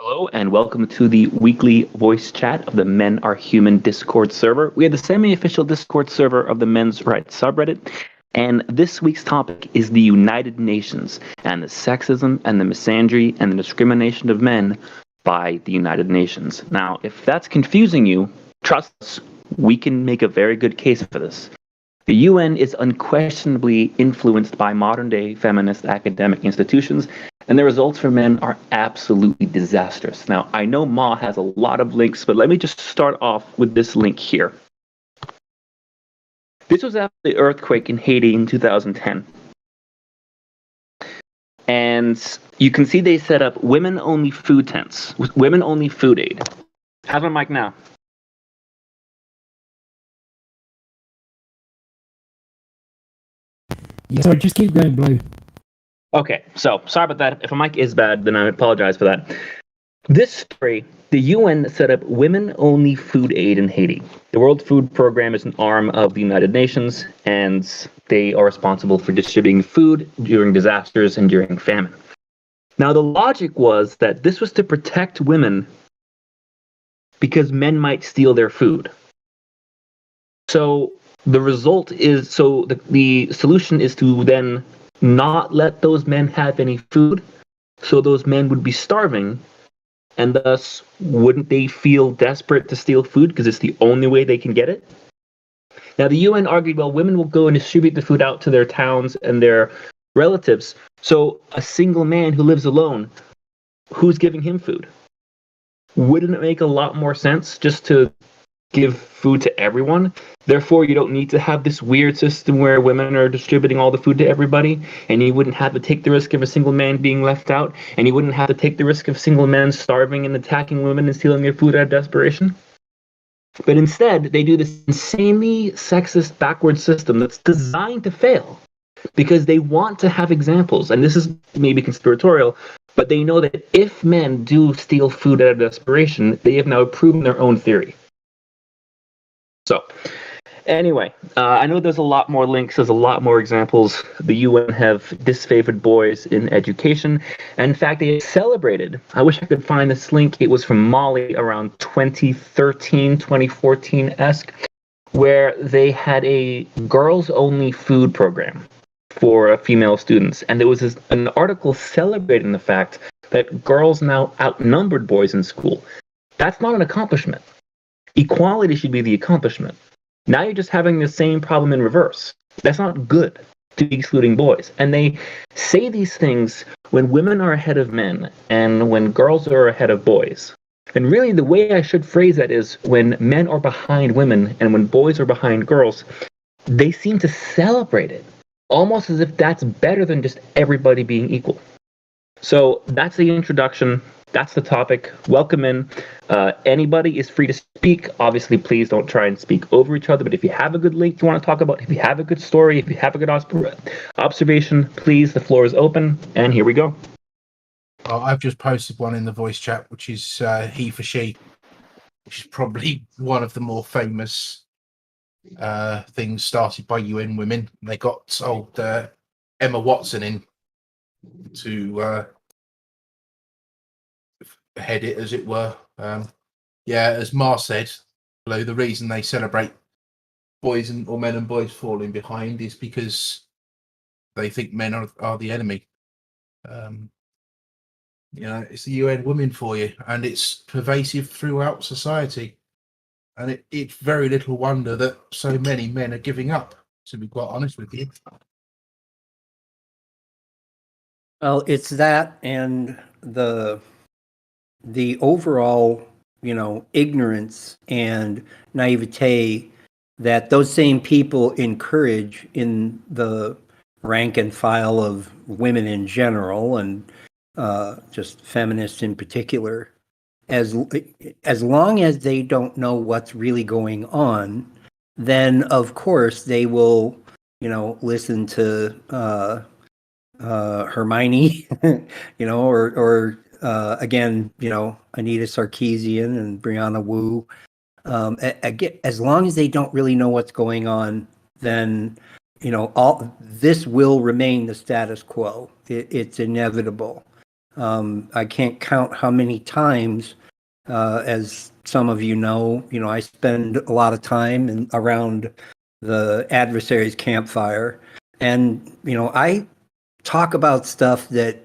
Hello and welcome to the weekly voice chat of the Men Are Human Discord server. We are the semi-official Discord server of the men's rights subreddit, and this week's topic is the United Nations and the sexism and the misandry and the discrimination of men by the United Nations. Now, if that's confusing you, trust us, we can make a very good case for this. The UN is unquestionably influenced by modern-day feminist academic institutions, and the results for men are absolutely disastrous. Now, I know Ma has a lot of links, but let me just start off with this link here. This was after the earthquake in Haiti in 2010. And you can see they set up women-only food tents, women-only food aid. How's my mic now? Yeah, sorry, just keep going, Blue. Okay, so sorry about that. If a mic is bad, then I apologize for that. This story, the UN set up women-only food aid in Haiti. The World Food Program is an arm of the United Nations, and they are responsible for distributing food during disasters and during famine. Now, the logic was that this was to protect women because men might steal their food. So the result is, the solution is to then not let those men have any food, so those men would be starving, and thus wouldn't they feel desperate to steal food because it's the only way they can get it? Now the UN argued, well, women will go and distribute the food out to their towns and their relatives, so a single man who lives alone, who's giving him food? Wouldn't it make a lot more sense just to give food to everyone? Therefore, you don't need to have this weird system where women are distributing all the food to everybody, and you wouldn't have to take the risk of a single man being left out, and you wouldn't have to take the risk of single men starving and attacking women and stealing their food out of desperation. But instead, they do this insanely sexist, backward system that's designed to fail because they want to have examples, and this is maybe conspiratorial, but they know that if men do steal food out of desperation, they have now proven their own theory. So, anyway, I know there's a lot more links, there's a lot more examples. The UN have disfavored boys in education. And in fact, they celebrated, I wish I could find this link, it was from Mali around 2013, 2014-esque, where they had a girls-only food program for female students. And there was an article celebrating the fact that girls now outnumbered boys in school. That's not an accomplishment. Equality should be the accomplishment. Now you're just having the same problem in reverse. That's not good to be excluding boys. And they say these things when women are ahead of men and when girls are ahead of boys. And really the way I should phrase that is when men are behind women and when boys are behind girls, they seem to celebrate it, almost as if that's better than just everybody being equal. So that's the introduction. That's the topic. Welcome in. Anybody is free to speak. Obviously, please don't try and speak over each other. But if you have a good link you want to talk about, if you have a good story, if you have a good observation, please, the floor is open. And here we go. Well, I've just posted one in the voice chat, which is he for she, which is probably one of the more famous things started by UN women. They got old Emma Watson in to head it, as it were. As Ma said, the reason they celebrate boys or men and boys falling behind is because they think men are the enemy. It's the UN women for you, and it's pervasive throughout society. And it's very little wonder that so many men are giving up, to be quite honest with you. Well, it's that and the overall, ignorance and naivete that those same people encourage in the rank and file of women in general and just feminists in particular. As long as they don't know what's really going on, then of course they will, listen to Hermione, or again, Anita Sarkeesian and Brianna Wu. Again, as long as they don't really know what's going on, then all this will remain the status quo. It's inevitable. I can't count how many times, as some of you know, I spend a lot of time around the adversary's campfire, and I talk about stuff that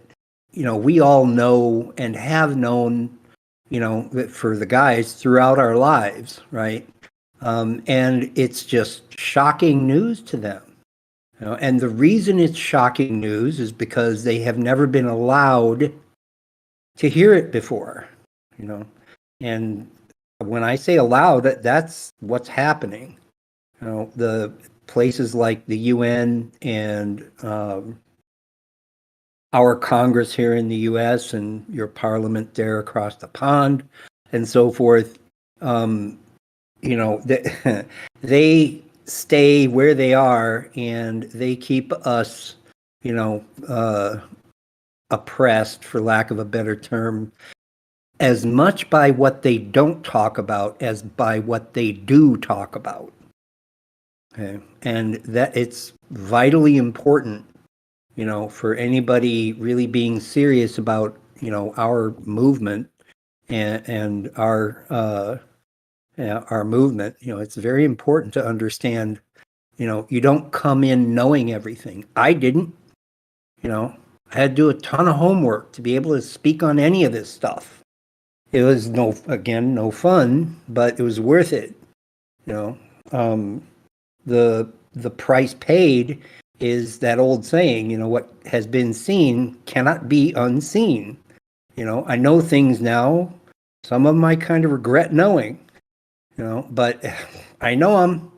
we all know and have known, for the guys throughout our lives, right? And it's just shocking news to them. And the reason it's shocking news is because they have never been allowed to hear it before, And when I say allowed, that's what's happening. The places like the UN and our Congress here in the U.S. and your parliament there across the pond and so forth, they stay where they are, and they keep us, oppressed, for lack of a better term, as much by what they don't talk about as by what they do talk about. Okay. And that it's vitally important, for anybody really being serious about, our movement and our movement. It's very important to understand, you don't come in knowing everything. I didn't, I had to do a ton of homework to be able to speak on any of this stuff. It was no fun, but it was worth it. The price paid is that old saying, what has been seen cannot be unseen. I know things now. Some of them I kind of regret knowing, but I know them,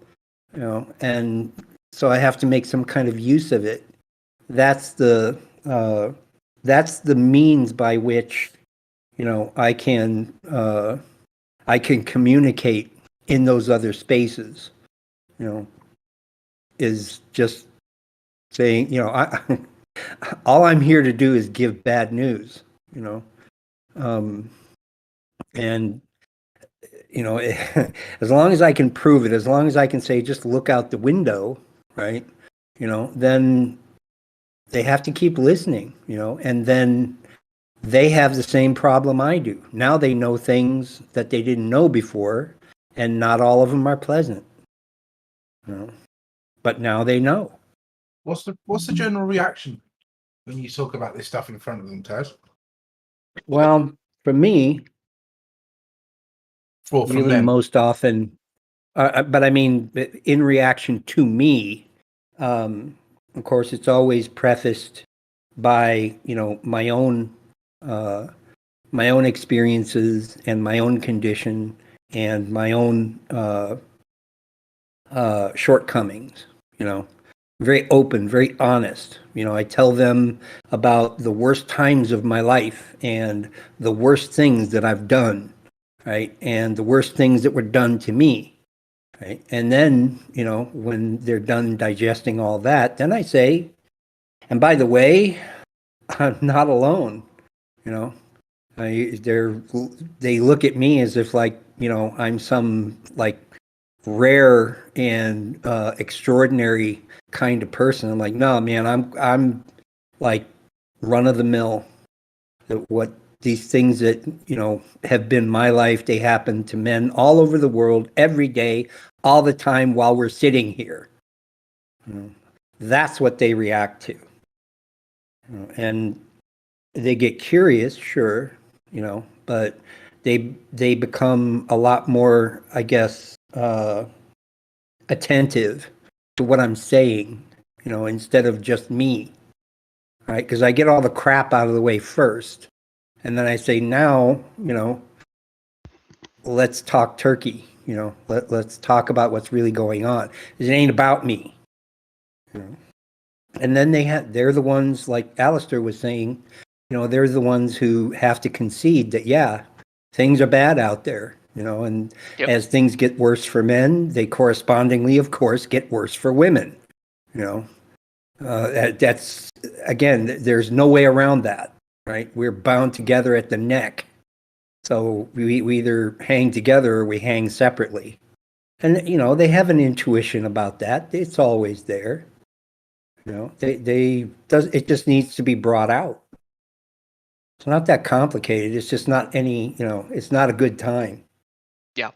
and so I have to make some kind of use of it. That's the means by which, I can communicate in those other spaces, is just saying, all I'm here to do is give bad news, and as long as I can prove it, as long as I can say, just look out the window, right? Then they have to keep listening, and then they have the same problem I do. Now they know things that they didn't know before, and not all of them are pleasant, but now they know. What's the general reaction when you talk about this stuff in front of them, Taz? Well, for me, Or from really them? most often, but I mean, in reaction to me, of course, it's always prefaced by my own experiences and my own condition and my own shortcomings. Very open, very honest. I tell them about the worst times of my life and the worst things that I've done, right? And the worst things that were done to me, right? And then, when they're done digesting all that, then I say, and by the way, I'm not alone. They look at me as if I'm some rare and extraordinary kind of person. I'm like, no, man, I'm like run of the mill. What these things that have been my life, they happen to men all over the world every day, all the time while we're sitting here. That's what they react to, and they get curious, sure, but they become a lot more, I guess, attentive to what I'm saying, instead of just me, right? Because I get all the crap out of the way first, and then I say, now, let's talk turkey. Let's talk about what's really going on. It ain't about me. And then they're the ones, like Alistair was saying, they're the ones who have to concede that, yeah, things are bad out there, and Yep. as things get worse for men, they correspondingly, of course, get worse for women. That's, again, there's no way around that, right? We're bound together at the neck. So we either hang together or we hang separately. And, they have an intuition about that. It's always there. It just needs to be brought out. It's not that complicated. It's just not any, it's not a good time. Yeah.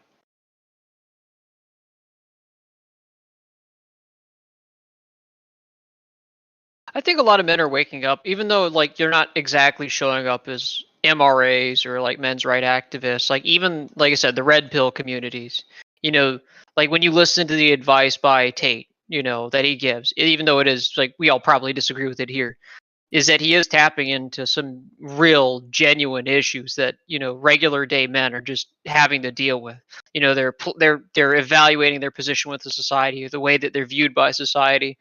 I think a lot of men are waking up, even though like you're not exactly showing up as MRAs or like men's right activists. Like even like I said, the red pill communities. Like when you listen to the advice by Tate, that he gives, even though it is like we all probably disagree with it here, is that he is tapping into some real genuine issues that regular day men are just having to deal with. They're evaluating their position with the society, the way that they're viewed by society.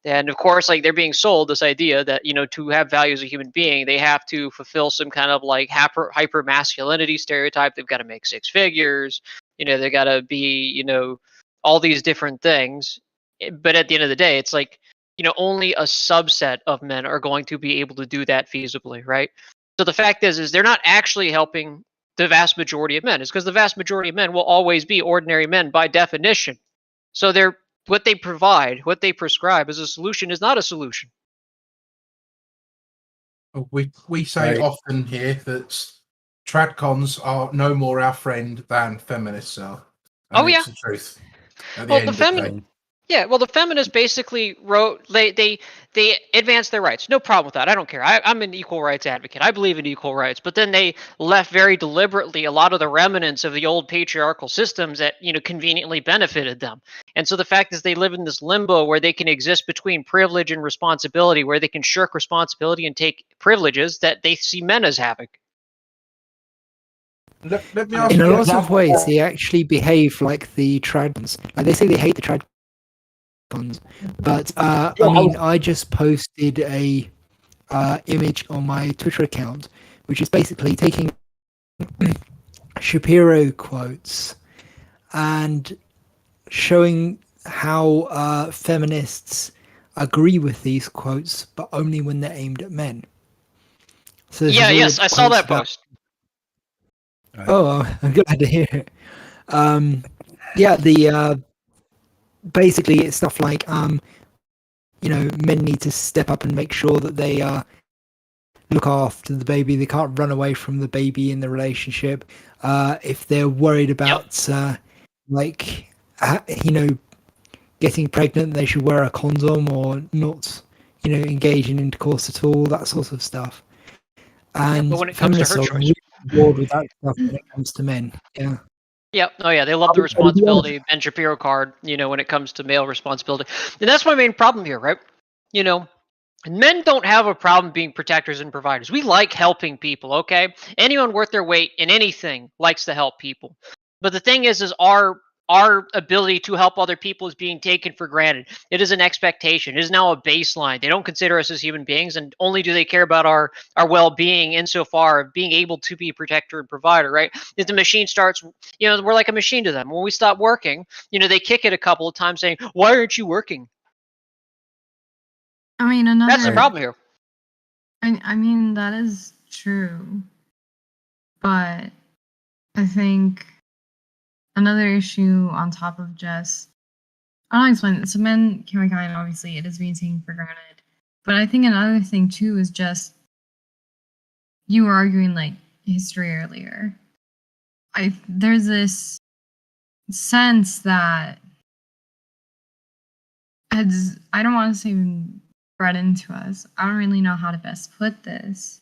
And of course, like they're being sold this idea that to have value as a human being, they have to fulfill some kind of like hyper masculinity stereotype. They've got to make six figures. They got to be all these different things. But at the end of the day, it's like only a subset of men are going to be able to do that feasibly, right? So the fact is they're not actually helping the vast majority of men. It's because the vast majority of men will always be ordinary men by definition. So what they provide, what they prescribe as a solution is not a solution. We say Right. often here that tradcons are no more our friend than feminists are. And Oh, yeah. it's the truth. At the Well, end the of the day. feminine, yeah. Well, the feminists basically wrote they advance their rights. No problem with that. I don't care. I'm an equal rights advocate. I believe in equal rights. But then they left very deliberately a lot of the remnants of the old patriarchal systems that conveniently benefited them. And so the fact is they live in this limbo where they can exist between privilege and responsibility, where they can shirk responsibility and take privileges that they see men as having. Let me ask In a you. lot of ways, they actually behave like the trans. Like they say they hate the tradcons, but I just posted a image on my Twitter account, which is basically taking Shapiro quotes and showing how feminists agree with these quotes, but only when they're aimed at men. So this is all Yes, I saw quotes that about- post. Oh, I'm glad to hear it. Basically it's stuff like men need to step up and make sure that they look after the baby. They can't run away from the baby in the relationship. If they're worried about getting pregnant, they should wear a condom or not engage in intercourse at all, that sort of stuff. And but when it comes to feminists her are choice. really bored with that stuff when it comes to men. Yeah. Yep. Oh, yeah. They love the responsibility, Ben Shapiro card, when it comes to male responsibility. And that's my main problem here, right? Men don't have a problem being protectors and providers. We like helping people, okay? Anyone worth their weight in anything likes to help people. But the thing is our ability to help other people is being taken for granted. It is an expectation. It is now a baseline. They don't consider us as human beings, and only do they care about our well-being insofar of being able to be a protector and provider, right? If the machine starts, we're like a machine to them. When we stop working, they kick it a couple of times saying, "Why aren't you working?" I mean, That's the problem here. I mean, that is true. But I think another issue on top of just, I'll explain it. So men can be kind, obviously, it is being taken for granted. But I think another thing, too, is just, you were arguing, like, history earlier. There's this sense that I don't want to say bred into us. I don't really know how to best put this.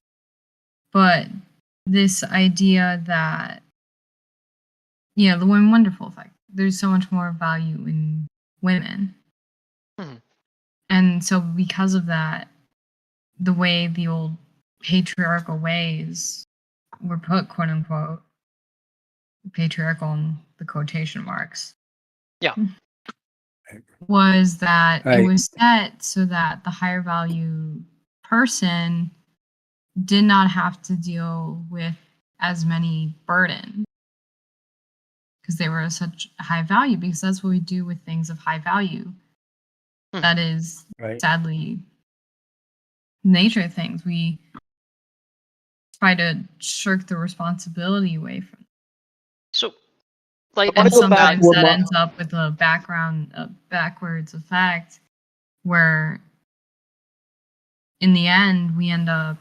But this idea that, the Women Wonderful effect, there's so much more value in women. And so because of that, the way the old patriarchal ways were put, quote unquote, patriarchal in the quotation marks. Yeah. Was that Right. it was set so that the higher value person did not have to deal with as many burden because they were such high value, because that's what we do with things of high value. That is sadly nature of things. We try to shirk the responsibility away from. So, like, And go back sometimes to what that Mar- ends up with a backwards effect where in the end we end up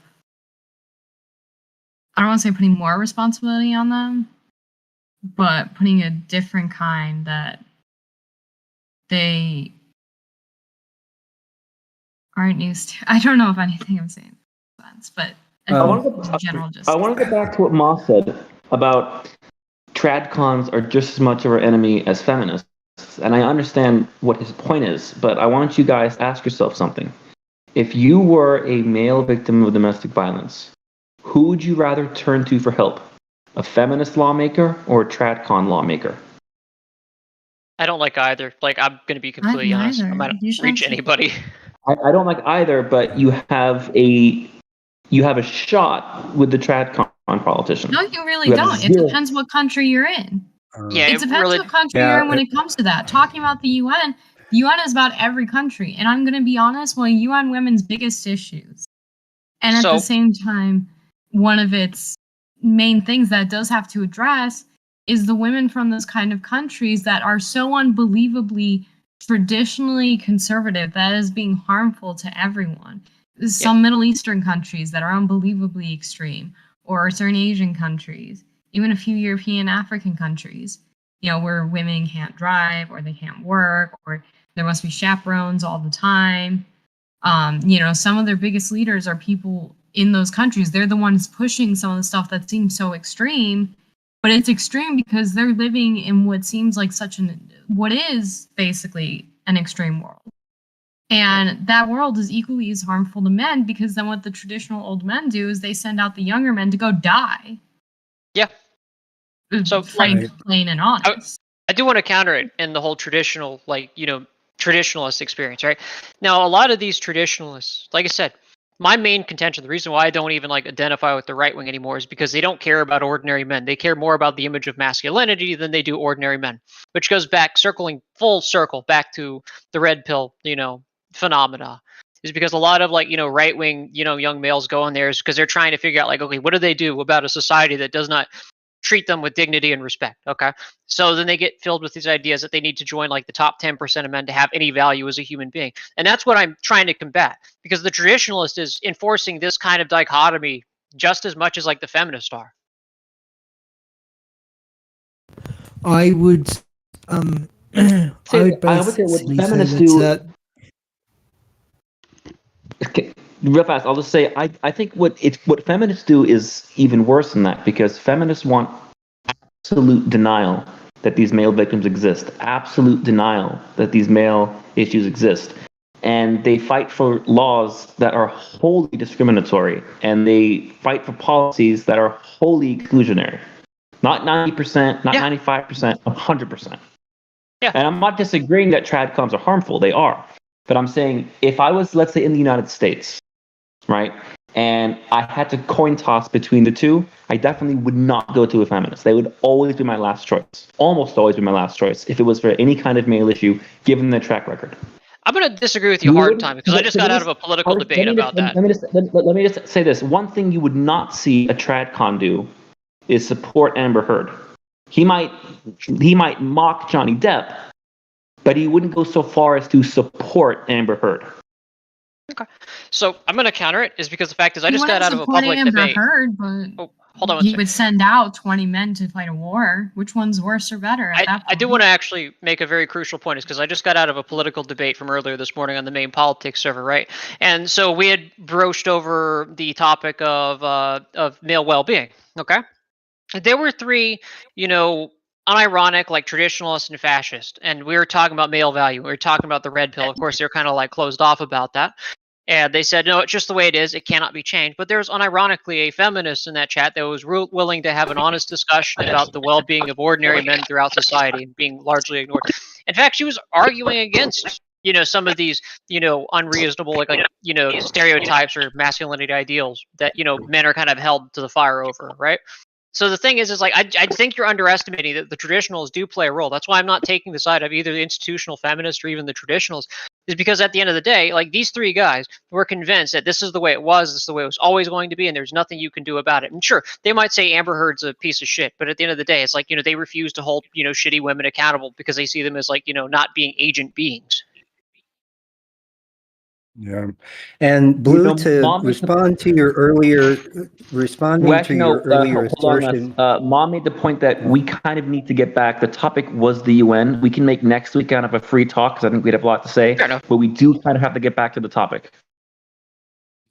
I don't want to say putting more responsibility on them, but putting a different kind that they aren't used to. I don't know if anything I'm saying makes sense, but I want to go back to what Moss said about tradcons are just as much of our enemy as feminists. And I understand what his point is, but I want you guys to ask yourself something. If you were a male victim of domestic violence, who would you rather turn to for help? A feminist lawmaker or a tradcon lawmaker? I don't like either. Like, I'm going to be completely honest. I might not reach anybody. I don't like either, but you have a shot with the tradcon politician. No, you really don't. It depends what country you're in. Yeah, it depends what country you're in when it comes to that. Talking about the UN is about every country. And I'm going to be honest, one of UN Women's biggest issues. And at the same time, one of its main things that it does have to address is the women from those kind of countries that are so unbelievably traditionally conservative that is being harmful to everyone. Some Middle Eastern countries that are unbelievably extreme, or certain Asian countries, even a few European, African countries, where women can't drive or they can't work or there must be chaperones all the time. Some of their biggest leaders are people in those countries. They're the ones pushing some of the stuff that seems so extreme, but it's extreme because they're living in what seems like what is basically an extreme world. And that world is equally as harmful to men because then what the traditional old men do is they send out the younger men to go die. Yeah. So, plain and honest. I do want to counter it in the whole traditional, traditionalist experience, right? Now, a lot of these traditionalists, like I said, my main contention, the reason why I don't even identify with the right wing anymore is because they don't care about ordinary men. They care more about the image of masculinity than they do ordinary men, which goes back, full circle back to the red pill, phenomena. Is because a lot of right wing, young males go in there is because they're trying to figure out okay, what do they do about a society that does not treat them with dignity and respect. Okay. So then they get filled with these ideas that they need to join the top 10% of men to have any value as a human being. And that's what I'm trying to combat, because the traditionalist is enforcing this kind of dichotomy just as much as the feminists are. I would I would basically say that Okay, real fast, I'll just say I think what feminists do is even worse than that, because feminists want absolute denial that these male victims exist, absolute denial that these male issues exist. And they fight for laws that are wholly discriminatory, and they fight for policies that are wholly exclusionary. Not 90%, not 95%, 100%. Yeah. And I'm not disagreeing that tradcoms are harmful. They are. But I'm saying if I was, let's say, in the United States, right, and I had to coin toss between the two, I definitely would not go to a feminist. They would always be my last choice. Almost always be my last choice if it was for any kind of male issue, given their track record. I'm going to disagree with you hard time because I just got out of a political debate about that. Let me just say this. One thing you would not see a tradcon do is support Amber Heard. He might mock Johnny Depp, but he wouldn't go so far as to support Amber Heard. Okay. So I'm going to counter it is because the fact is I just got out of a public debate. Heard, but hold on. He would send out 20 men to fight a war. Which one's worse or better at that point? I do want to actually make a very crucial point, is because I just got out of a political debate from earlier this morning on the main politics server, right? And so we had broached over the topic of male well-being. Okay. There were three, unironic, traditionalist and fascist. And we were talking about male value. We were talking about the red pill. Of course, they're kind of closed off about that. And they said, no, it's just the way it is. It cannot be changed. But there's unironically a feminist in that chat that was willing to have an honest discussion about the well-being of ordinary men throughout society and being largely ignored. In fact, she was arguing against, some of these, unreasonable, stereotypes or masculinity ideals that, men are kind of held to the fire over, right? So the thing is I think you're underestimating that the traditionals do play a role. That's why I'm not taking the side of either the institutional feminists or even the traditionals, is because at the end of the day, these three guys were convinced that this is the way it was, this is the way it was always going to be, and there's nothing you can do about it. And sure, they might say Amber Heard's a piece of shit, but at the end of the day, it's they refuse to hold, shitty women accountable because they see them as not being agent beings. Yeah. And Blue, to Mom made respond to your earlier, well, responding to actually, your no. earlier Hold on. assertion. Mom made the point that we kind of need to get back. The topic was the UN. We can make next week kind of a free talk because I think we'd have a lot to say. Fair enough. But we do kind of have to get back to the topic.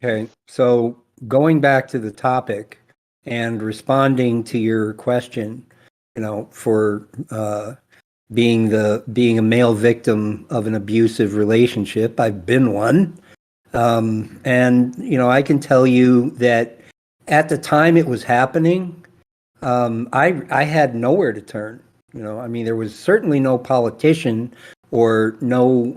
Okay, so going back to the topic and responding to your question, for being a male victim of an abusive relationship, I've been one, and I can tell you that at the time it was happening, I had nowhere to turn. I mean, there was certainly no politician or no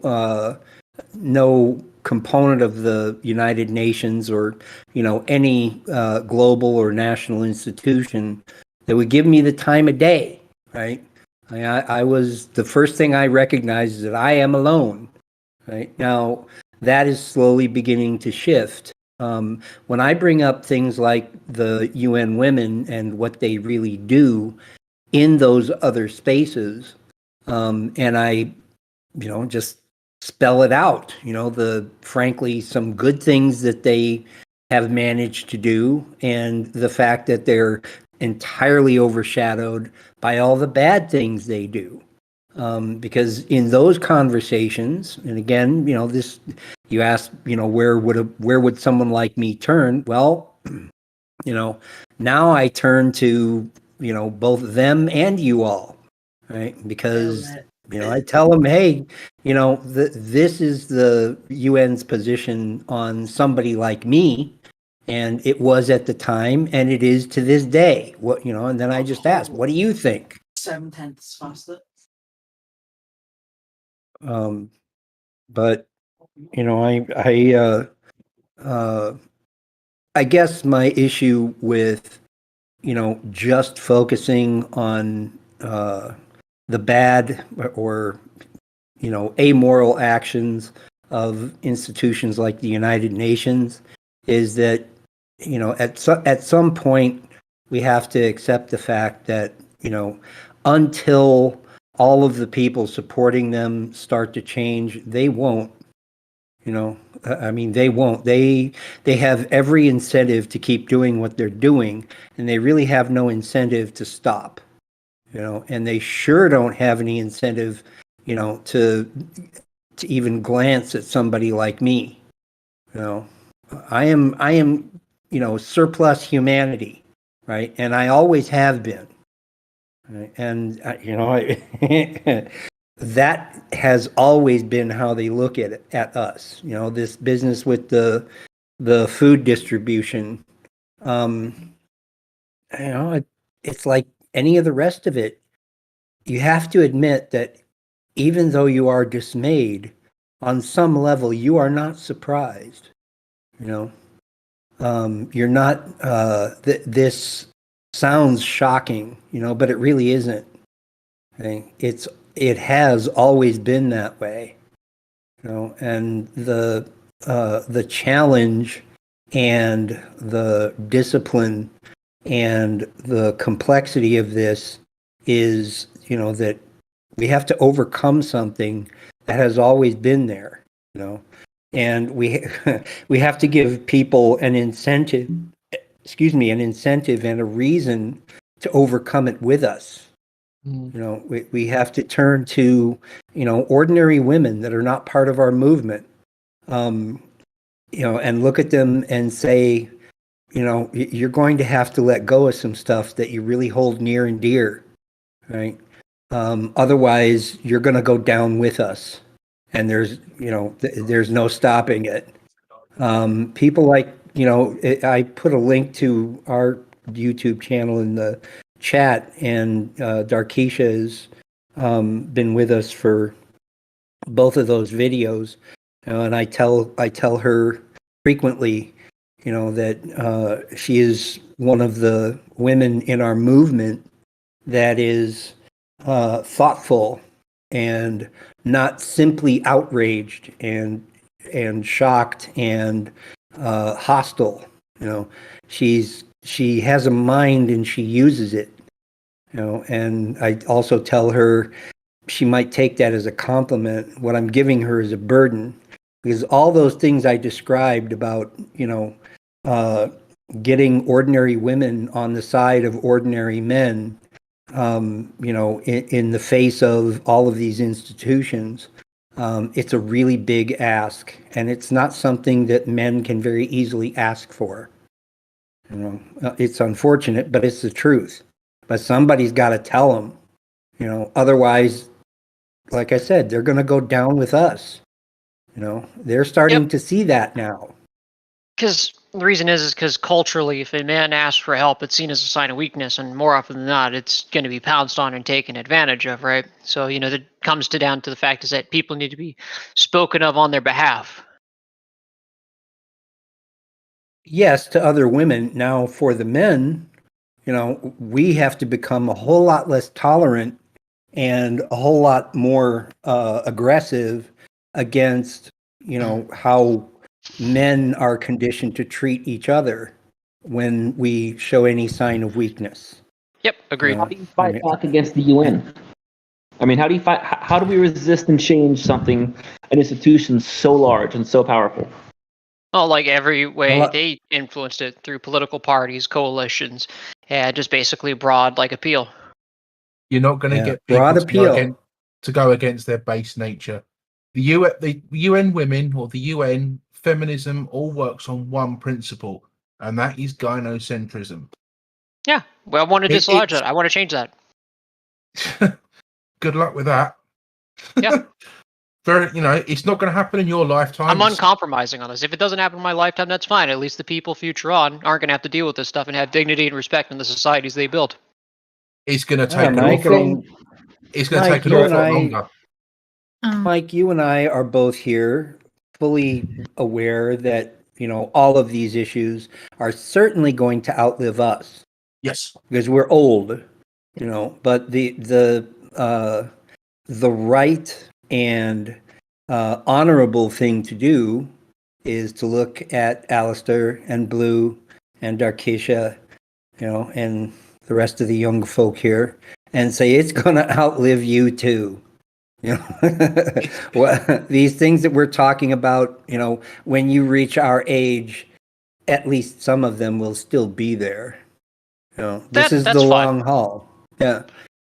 component of the United Nations or any global or national institution that would give me the time of day. Right? I was the first thing I recognized is that I am alone. Right now, that is slowly beginning to shift. When I bring up things like the UN Women and what they really do in those other spaces, and I, just spell it out, frankly, some good things that they have managed to do, and the fact that they're entirely overshadowed by all the bad things they do. Because in those conversations, and again, you asked, where would someone like me turn? Well, now I turn to, both them and you all, right? Because, I tell them, hey, this is the UN's position on somebody like me. And it was at the time, and it is to this day. And then I just ask, what do you think? 7/10 faster. But I guess my issue with just focusing on the bad or amoral actions of institutions like the United Nations is that at some point we have to accept the fact that until all of the people supporting them start to change, they won't. I mean, they won't. They have every incentive to keep doing what they're doing, and they really have no incentive to stop. And they sure don't have any incentive, to even glance at somebody like me. I am, surplus humanity, right? And I always have been. Right? And that has always been how they look at us. This business with the food distribution. It's like any of the rest of it. You have to admit that even though you are dismayed, on some level, you are not surprised. You're not. This sounds shocking, but it really isn't. Okay? It has always been that way, and the challenge and the discipline and the complexity of this is, that we have to overcome something that has always been there, and we we have to give people an incentive, an incentive and a reason to overcome it with us. We have to turn to, ordinary women that are not part of our movement, and look at them and say, you're going to have to let go of some stuff that you really hold near and dear, right? Otherwise, you're going to go down with us, and there's no stopping it. People like, I put a link to our YouTube channel in the chat, and Darkisha has been with us for both of those videos, and I tell her frequently, that she is one of the women in our movement that is thoughtful and not simply outraged and shocked and hostile. She has a mind and she uses it. And I also tell her she might take that as a compliment. What I'm giving her is a burden, because all those things I described about, getting ordinary women on the side of ordinary men, in the face of all of these institutions, it's a really big ask, and it's not something that men can very easily ask for. It's unfortunate, but it's the truth. But somebody's got to tell them, otherwise, like I said, they're going to go down with us. They're starting to see that now. Because the reason is because culturally, if a man asks for help, it's seen as a sign of weakness, and more often than not, it's going to be pounced on and taken advantage of, right? So, that comes down to the fact is that people need to be spoken of on their behalf. Yes, to other women. Now, for the men, we have to become a whole lot less tolerant and a whole lot more aggressive against, how men are conditioned to treat each other when we show any sign of weakness. Yep, agreed. How do you fight back against the UN? I mean, how do you fight? How do we resist and change something, an institution so large and so powerful? Oh, like every way Well, they influenced it through political parties, coalitions, and just basically broad appeal. You're not going to get broad people appeal. to go against their base nature. The UN women or the UN feminism all works on one principle, and that is gynocentrism. Yeah, well, I want to dislodge that. I want to change that. Good luck with that. Yeah. It's not going to happen in your lifetime. I'm uncompromising on this. If it doesn't happen in my lifetime, that's fine. At least the people future on aren't going to have to deal with this stuff and have dignity and respect in the societies they build. It's going to take Mike, it's going to take an awful lot longer. Mike, you and I are both here fully aware that, all of these issues are certainly going to outlive us. Yes. Because we're old, but the right and honorable thing to do is to look at Alistair and Blue and Darkisha, and the rest of the young folk here and say it's going to outlive you too. These things that we're talking about, when you reach our age, at least some of them will still be there. This is the long haul. Yeah.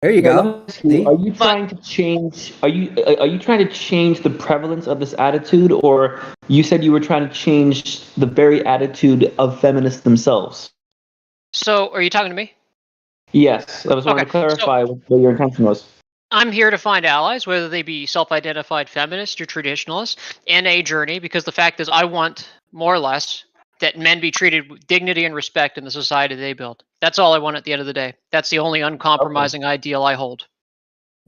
There you go. Are you trying to change? Are you trying to change the prevalence of this attitude, or you said you were trying to change the very attitude of feminists themselves? So, are you talking to me? Yes, I was wanting to clarify what your intention was. I'm here to find allies, whether they be self-identified feminists or traditionalists, in a journey, because the fact is I want, more or less, that men be treated with dignity and respect in the society they build. That's all I want at the end of the day. That's the only uncompromising ideal I hold.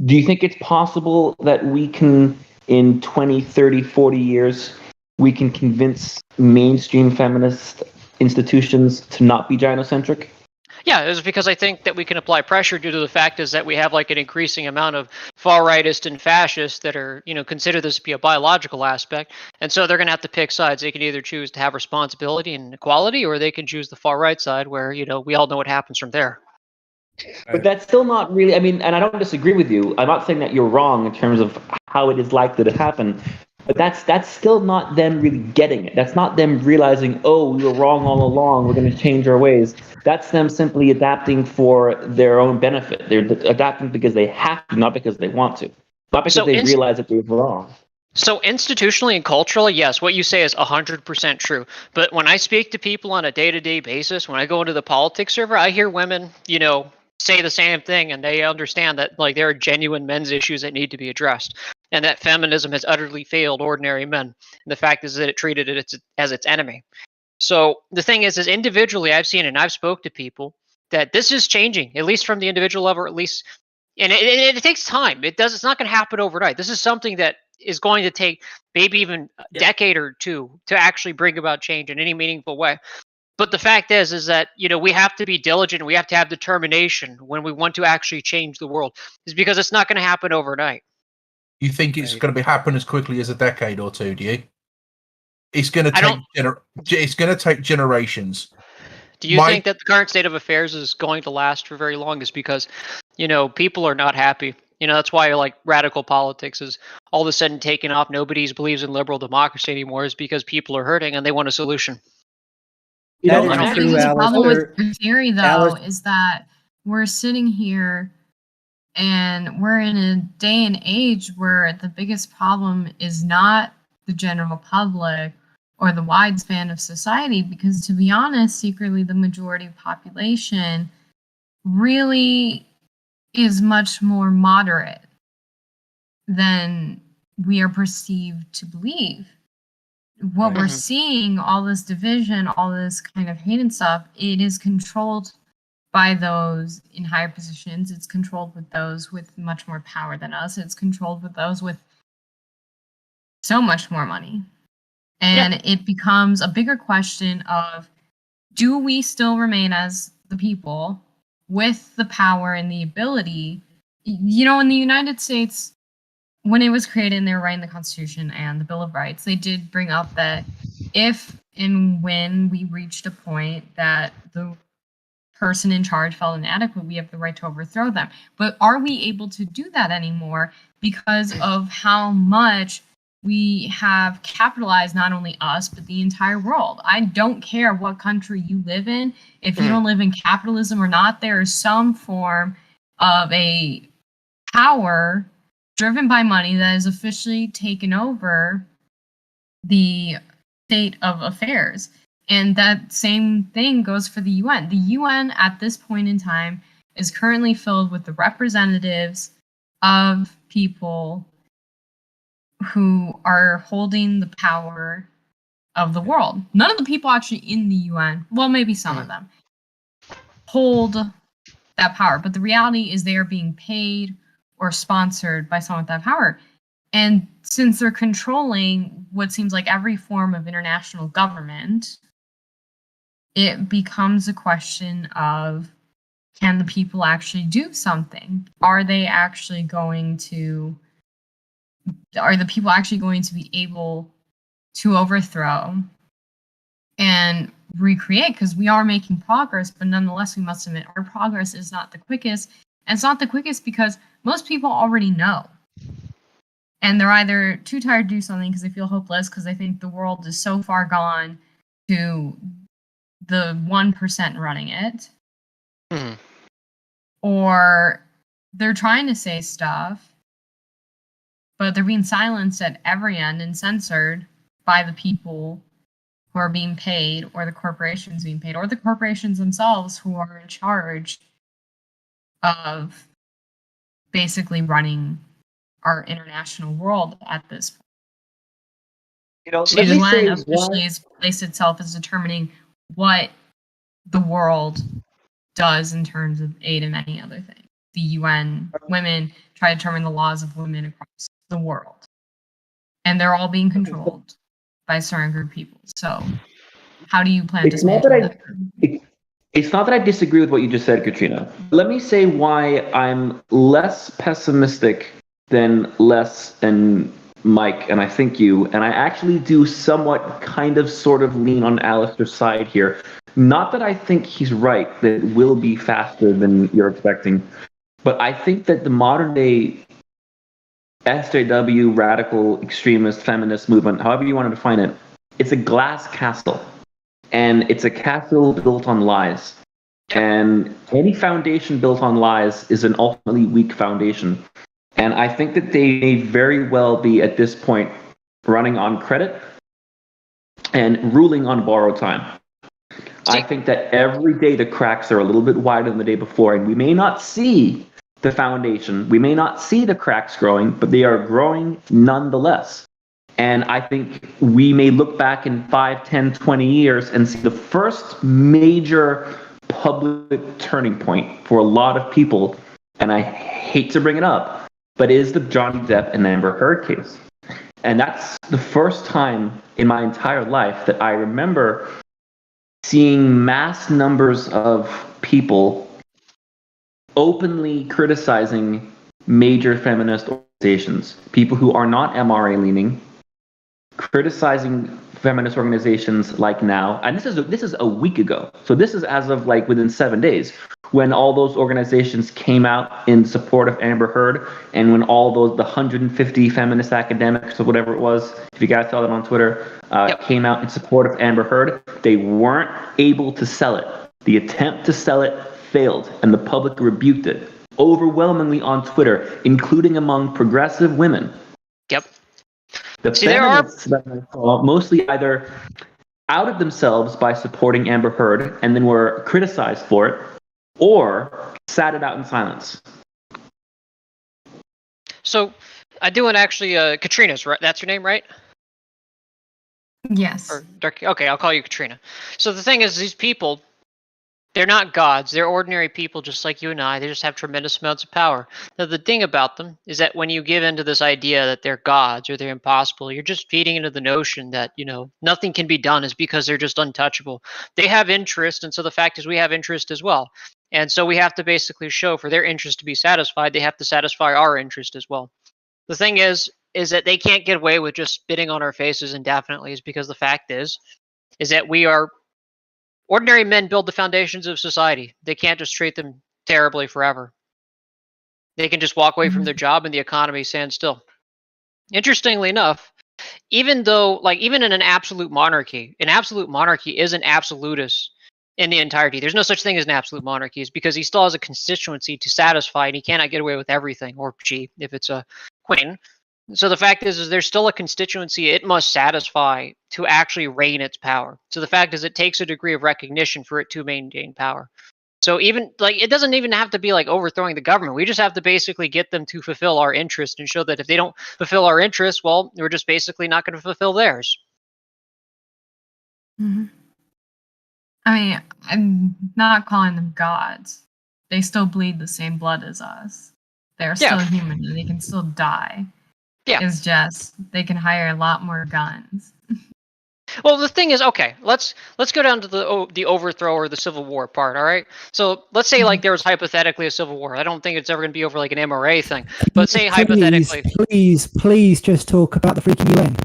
Do you think it's possible that we can, in 20, 30, 40 years, we can convince mainstream feminist institutions to not be gynocentric? Yeah, it's because I think that we can apply pressure due to the fact is that we have an increasing amount of far-rightists and fascists that are, consider this to be a biological aspect. And so they're going to have to pick sides. They can either choose to have responsibility and equality, or they can choose the far-right side where, we all know what happens from there. But that's still not really, and I don't disagree with you. I'm not saying that you're wrong in terms of how it is likely to happen. But that's still not them really getting it. That's not them realizing, oh, we were wrong all along, we're going to change our ways. That's them simply adapting for their own benefit. They're adapting because they have to, not because they want to. Not because they realize that they're wrong. So institutionally and culturally, yes, what you say is 100% true. But when I speak to people on a day-to-day basis, when I go into the politics server, I hear women, say the same thing, and they understand that there are genuine men's issues that need to be addressed, and that feminism has utterly failed ordinary men. And the fact is that it treated it as its enemy. So the thing is individually, I've seen and I've spoke to people that this is changing, at least from the individual level, at least, and it takes time. It's not going to happen overnight. This is something that is going to take maybe even a decade or two to actually bring about change in any meaningful way. But the fact is that, we have to be diligent. We have to have determination when we want to actually change the world, is because it's not going to happen overnight. You think it's going to happen as quickly as a decade or two, do you? It's going to take generations. Do you think that the current state of affairs is going to last for very long? Is because, people are not happy. You know, that's why like radical politics is all of a sudden taken off. Nobody believes in liberal democracy anymore, is because people are hurting and they want a solution. You That know, is I'm The actually, true, biggest problem with Alistair. your theory, though, Alice- is that we're sitting here and we're in a day and age where the biggest problem is not the general public or the wide span of society, because to be honest, secretly the majority of population really is much more moderate than we are perceived to believe. What we're Mhm. seeing, all this division, all this kind of hate and stuff, it is controlled by those in higher positions. It's controlled with those with much more power than us. It's controlled with those with so much more money. And it becomes a bigger question of, do we still remain as the people with the power and the ability? You know, in the United States, when it was created and they were writing the Constitution and the Bill of Rights, they did bring up that if and when we reached a point that the person in charge felt inadequate, we have the right to overthrow them. But are we able to do that anymore because of how much we have capitalized, not only us, but the entire world? I don't care what country you live in. If you don't live in capitalism or not, there is some form of a power driven by money that has officially taken over the state of affairs. And that same thing goes for the UN. The UN at this point in time is currently filled with the representatives of people who are holding the power of the world. None of the people actually in the UN, well, maybe some of them, hold that power. But the reality is they are being paid or sponsored by someone with that power. And since they're controlling what seems like every form of international government, it becomes a question of, can the people actually do something? Are the people actually going to be able to overthrow and recreate? Because we are making progress, but nonetheless, we must admit our progress is not the quickest. And it's not the quickest because most people already know. And they're either too tired to do something because they feel hopeless, because they think the world is so far gone to the 1% running it, or they're trying to say stuff, but they're being silenced at every end and censored by the people who are being paid, or the corporations being paid, or the corporations themselves who are in charge of basically running our international world at this point. you know, See, let The me UN say officially why. has placed itself as determining what the world does in terms of aid and many other things. The UN women try to determine the laws of women across the world. And they're all being controlled by a certain group of people. So how do you plan to It's not dismantle that that? it's not that I disagree with what you just said, Katrina. Let me say why I'm less pessimistic than Les and Mike, and I think you, and I actually do somewhat kind of sort of lean on Alistair's side here. Not that I think he's right, that it will be faster than you're expecting, but I think that the modern day SJW, radical, extremist, feminist movement, however you want to define it, it's a glass castle. And it's a castle built on lies. And any foundation built on lies is an ultimately weak foundation. And I think that they may very well be at this point running on credit and ruling on borrowed time. I think that every day the cracks are a little bit wider than the day before, and we may not see the foundation, we may not see the cracks growing, but they are growing nonetheless. And I think we may look back in 5, 10, 20 years and see the first major public turning point for a lot of people, and I hate to bring it up, but is the Johnny Depp and Amber Heard case. And that's the first time in my entire life that I remember seeing mass numbers of people openly criticizing major feminist organizations, people who are not MRA leaning, criticizing feminist organizations like Now, and this is a week ago, so this is as of like within 7 days, when all those organizations came out in support of Amber Heard, and when all those the 150 feminist academics or whatever it was, if you guys saw that on Twitter, came out in support of Amber Heard, they weren't able to sell it. The attempt to sell it failed, and the public rebuked it overwhelmingly on Twitter, including among progressive women. Yep. The See, there are feminists that I saw mostly either outed themselves by supporting Amber Heard and then were criticized for it, or sat it out in silence. So I do want to actually Katrina's right. That's your name, right? Yes. Or Dark. Okay, I'll call you Katrina. So the thing is, these people, they're not gods. They're ordinary people just like you and I. They just have tremendous amounts of power. Now, the thing about them is that when you give into this idea that they're gods or they're impossible, you're just feeding into the notion that, nothing can be done is because they're just untouchable. They have interest, and so the fact is we have interest as well. And so we have to basically show for their interest to be satisfied, they have to satisfy our interest as well. The thing is that they can't get away with just spitting on our faces indefinitely, is because the fact is that we are ordinary men build the foundations of society. They can't just treat them terribly forever. They can just walk away from their job and the economy stands still. Interestingly enough, even in an absolute monarchy isn't absolutist in the entirety. There's no such thing as an absolute monarchy, is because he still has a constituency to satisfy, and he cannot get away with everything, or she, if it's a queen. So the fact is there's still a constituency it must satisfy to actually reign its power. So the fact is it takes a degree of recognition for it to maintain power. So even it doesn't even have to be like overthrowing the government. We just have to basically get them to fulfill our interest and show that if they don't fulfill our interest, well, we're just basically not going to fulfill theirs. Mm-hmm. I mean, I'm not calling them gods. They still bleed the same blood as us. They're still human and they can still die. Yeah. It's just they can hire a lot more guns. Well, the thing is, okay, let's go down to the overthrow or the civil war part, all right? So let's say there was hypothetically a civil war. I don't think it's ever going to be over like an MRA thing, but say hypothetically. Please, just talk about the freaking UN.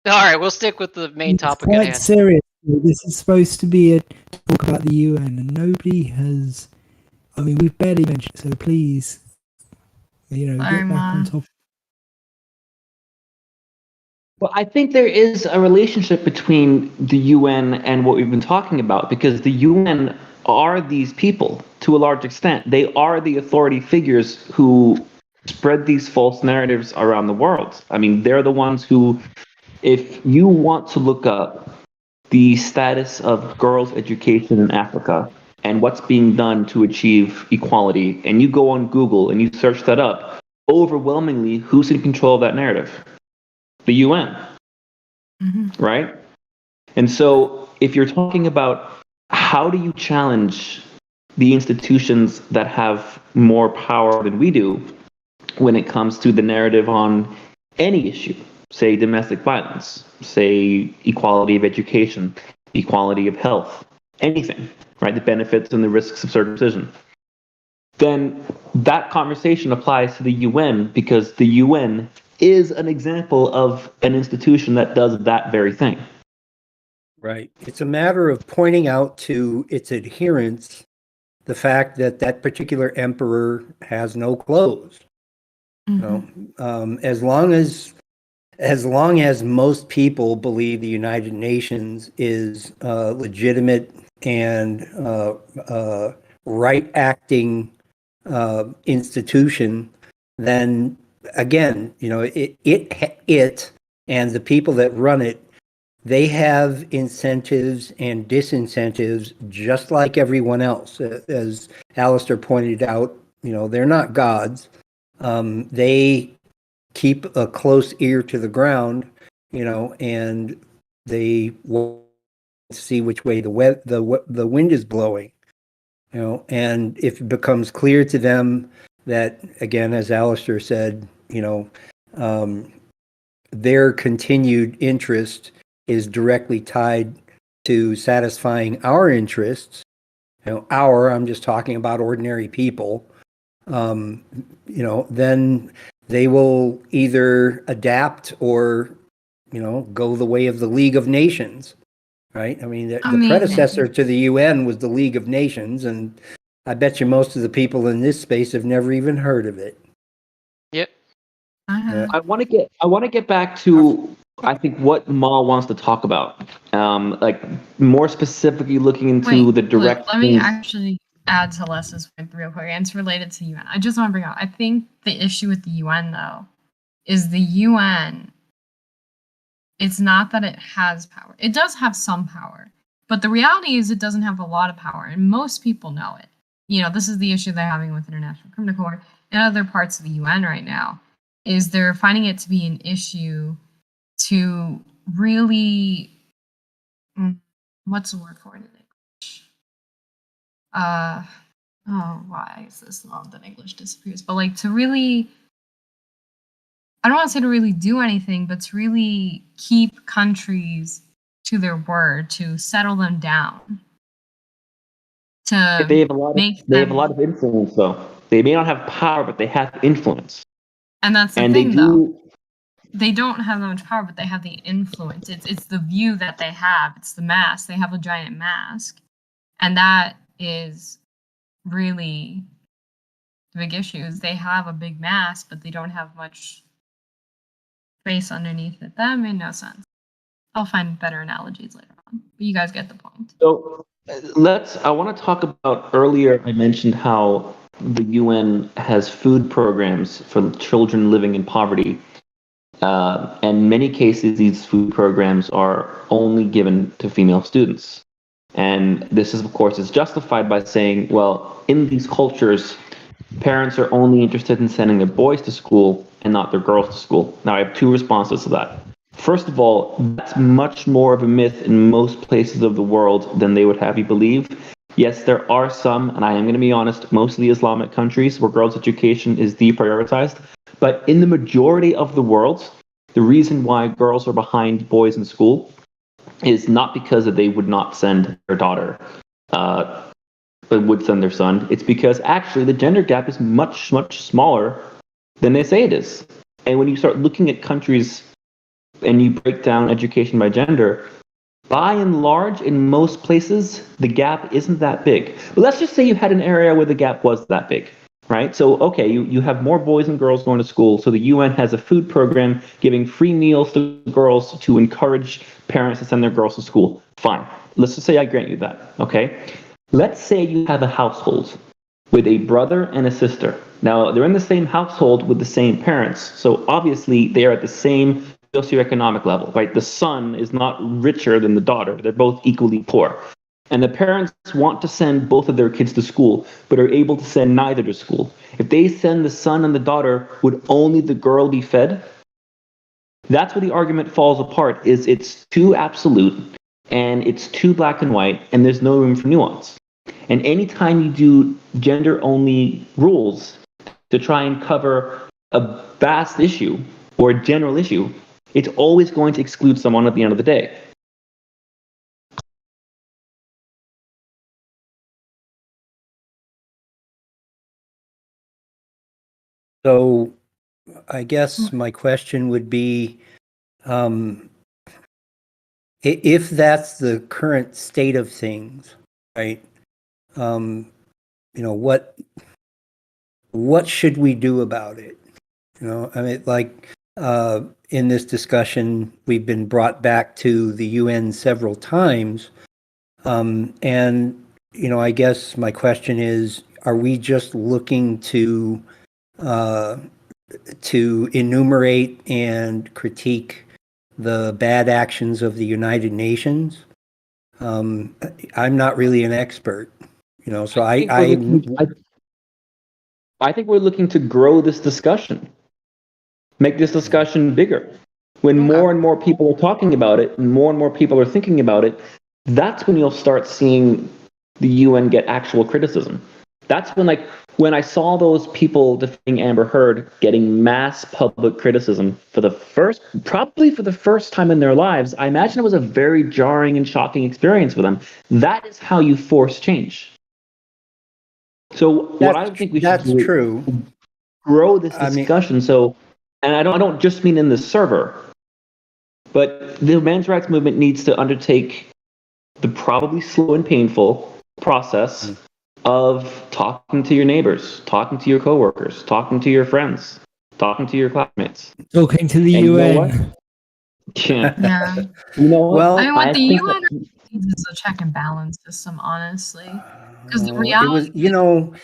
All right, we'll stick with the main topic at Quite hand. serious. This is supposed to be a talk about the UN, and nobody has. I mean, we've barely mentioned it, so please, get back on top. Well, I think there is a relationship between the UN and what we've been talking about, because the UN are these people to a large extent. They are the authority figures who spread these false narratives around the world. I mean, they're the ones who, if you want to look up the status of girls' education in Africa and what's being done to achieve equality, and you go on Google and you search that up, overwhelmingly, who's in control of that narrative? The UN, right? And so if you're talking about how do you challenge the institutions that have more power than we do when it comes to the narrative on any issue, say domestic violence, say equality of education, equality of health, anything, right? The benefits and the risks of circumcision. Then that conversation applies to the UN, because the UN is an example of an institution that does that very thing. Right. It's a matter of pointing out to its adherents the fact that that particular emperor has no clothes. As long as most people believe the United Nations is legitimate and right-acting institution, then again, it and the people that run it, they have incentives and disincentives just like everyone else. As Alistair pointed out, they're not gods. They keep a close ear to the ground, and they will see which way the wind is blowing, and if it becomes clear to them that, again, as Alistair said, their continued interest is directly tied to satisfying our interests. I'm just talking about ordinary people. Then they will either adapt or, go the way of the League of Nations, right? I mean, the predecessor to the UN was the League of Nations, and I bet you most of the people in this space have never even heard of it. Yep. I want to get back to I think what Ma wants to talk about, like more specifically looking into Wait, the Luke, direct. let me actually add to Les's point real quick, and it's related to UN. I just want to bring up, I think the issue with the UN, though, is the UN, it's not that it has power. It does have some power, but the reality is it doesn't have a lot of power, and most people know it. You know, this is the issue they're having with International Criminal Court and other parts of the UN right now, is they're finding it to be an issue to really, what's the word for it in English? Why is this long that English disappears? But like to really, I don't want to say to really do anything, but to really keep countries to their word, to settle them down, to They have a lot of make they have a them, lot of influence, though. They may not have power, but they have influence, and that's the and thing, they though. do. They don't have that much power, but they have the influence. It's the view that they have. It's the mask. They have a giant mask, and that is really the big issue. Is they have a big mask, but they don't have much space underneath it. That made no sense. I'll find better analogies later on, but you guys get the point. So I want to talk about earlier. I mentioned how the UN has food programs for children living in poverty. And in many cases, these food programs are only given to female students. And this is, of course, is justified by saying, well, in these cultures, parents are only interested in sending their boys to school and not their girls to school. Now, I have two responses to that. First of all, that's much more of a myth in most places of the world than they would have you believe. Yes, there are some, and I am going to be honest, mostly Islamic countries where girls' education is deprioritized. But in the majority of the world, the reason why girls are behind boys in school is not because they would not send their daughter, but would send their son. It's because actually the gender gap is much, much smaller than they say it is. And when you start looking at countries and you break down education by gender, by and large, in most places, the gap isn't that big. But let's just say you had an area where the gap was that big, right? So, okay, you have more boys and girls going to school. So the UN has a food program giving free meals to girls to encourage parents to send their girls to school. Fine. Let's just say I grant you that, okay? Let's say you have a household with a brother and a sister. Now, they're in the same household with the same parents. So obviously, they are at the same socioeconomic level, right? The son is not richer than the daughter. They're both equally poor. And the parents want to send both of their kids to school, but are able to send neither to school. If they send the son and the daughter, would only the girl be fed? That's where the argument falls apart, is it's too absolute, and it's too black and white, and there's no room for nuance. And anytime you do gender-only rules to try and cover a vast issue or a general issue, it's always going to exclude someone at the end of the day. So I guess my question would be, if that's the current state of things, right? What should we do about it? I mean, like in this discussion, we've been brought back to the UN several times, and I guess my question is: are we just looking to enumerate and critique the bad actions of the United Nations? I'm not really an expert, so I think we're looking to grow this discussion, make this discussion bigger. When more and more people are talking about it, and more people are thinking about it, that's when you'll start seeing the UN get actual criticism. That's when I saw those people defending Amber Heard getting mass public criticism probably for the first time in their lives, I imagine it was a very jarring and shocking experience for them. That is how you force change. So what I think we should do is true. grow this discussion. And I don't just mean in the server, but the men's rights movement needs to undertake the probably slow and painful process of talking to your neighbors, talking to your coworkers, talking to your friends, talking to your classmates. Talking to the And you know UN. what? Yeah. Yeah. You know what? Well, I mean, what I the think UN that needs is a check and balance system, honestly. Because the it was, reality,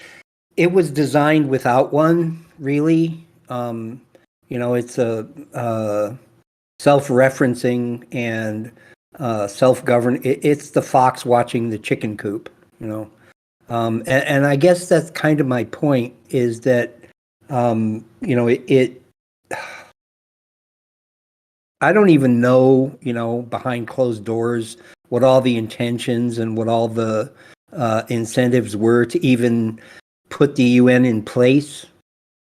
it was designed without one, really. It's a self-referencing and self-govern. It's the fox watching the chicken coop, you know. And I guess that's kind of my point is that, it I don't even know, behind closed doors, what all the intentions and what all the incentives were to even put the UN in place,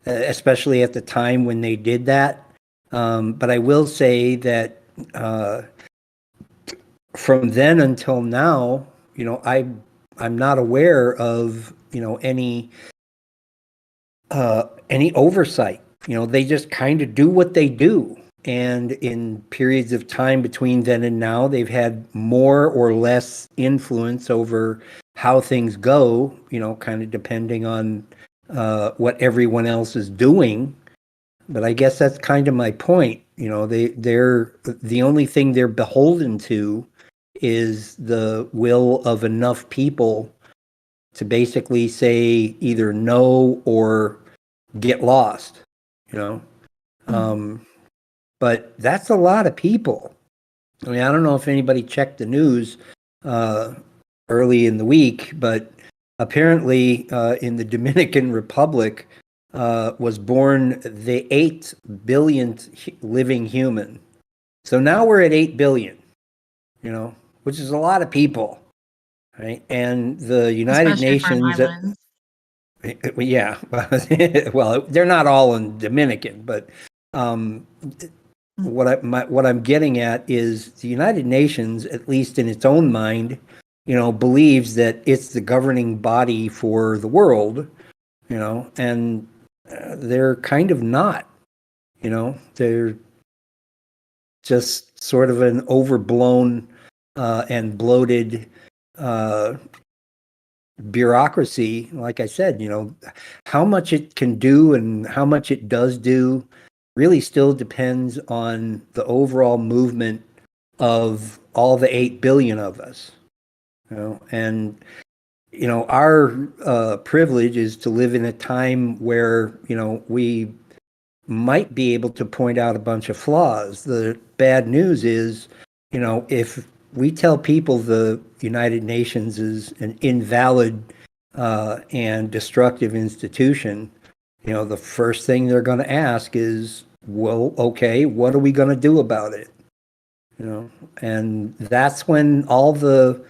especially at the time when they did that. But I will say that uh, from then until now, I'm not aware of any oversight. They just kind of do what they do. And in periods of time between then and now, they've had more or less influence over how things go, kind of depending on what everyone else is doing. But I guess that's kind of my point. They're the only thing they're beholden to is the will of enough people to basically say either no or get lost, you know. But that's a lot of people. I mean, I don't know if anybody checked the news uh, early in the week, but apparently in the Dominican Republic was born the 8 billionth living human. So now we're at 8 billion, which is a lot of people, right? And the United especially for an Nations, island. yeah, well, they're not all in Dominican, but um, what I'm getting at is the United Nations, at least in its own mind, believes that it's the governing body for the world, and they're kind of not. They're just sort of an overblown and bloated bureaucracy. Like I said, how much it can do and how much it does do really still depends on the overall movement of all the 8 billion of us. And our privilege is to live in a time where we might be able to point out a bunch of flaws. The bad news is, if we tell people the United Nations is an invalid and destructive institution, the first thing they're going to ask is, well, okay, what are we going to do about it? And that's when all the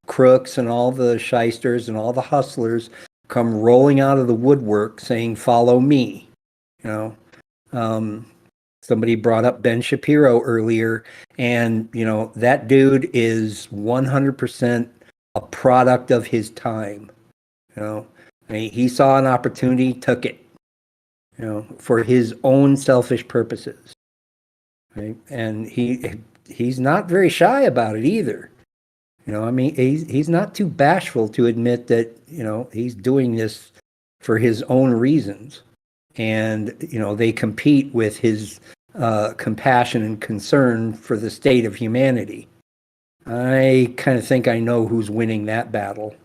crooks and all the shysters and all the hustlers come rolling out of the woodwork saying, follow me. You know, somebody brought up Ben Shapiro earlier, and, that dude is 100% a product of his time. I mean, he saw an opportunity, took it, for his own selfish purposes. Right? And he's not very shy about it either. I mean, he's not too bashful to admit that, he's doing this for his own reasons. And, they compete with his compassion and concern for the state of humanity. I kind of think I know who's winning that battle.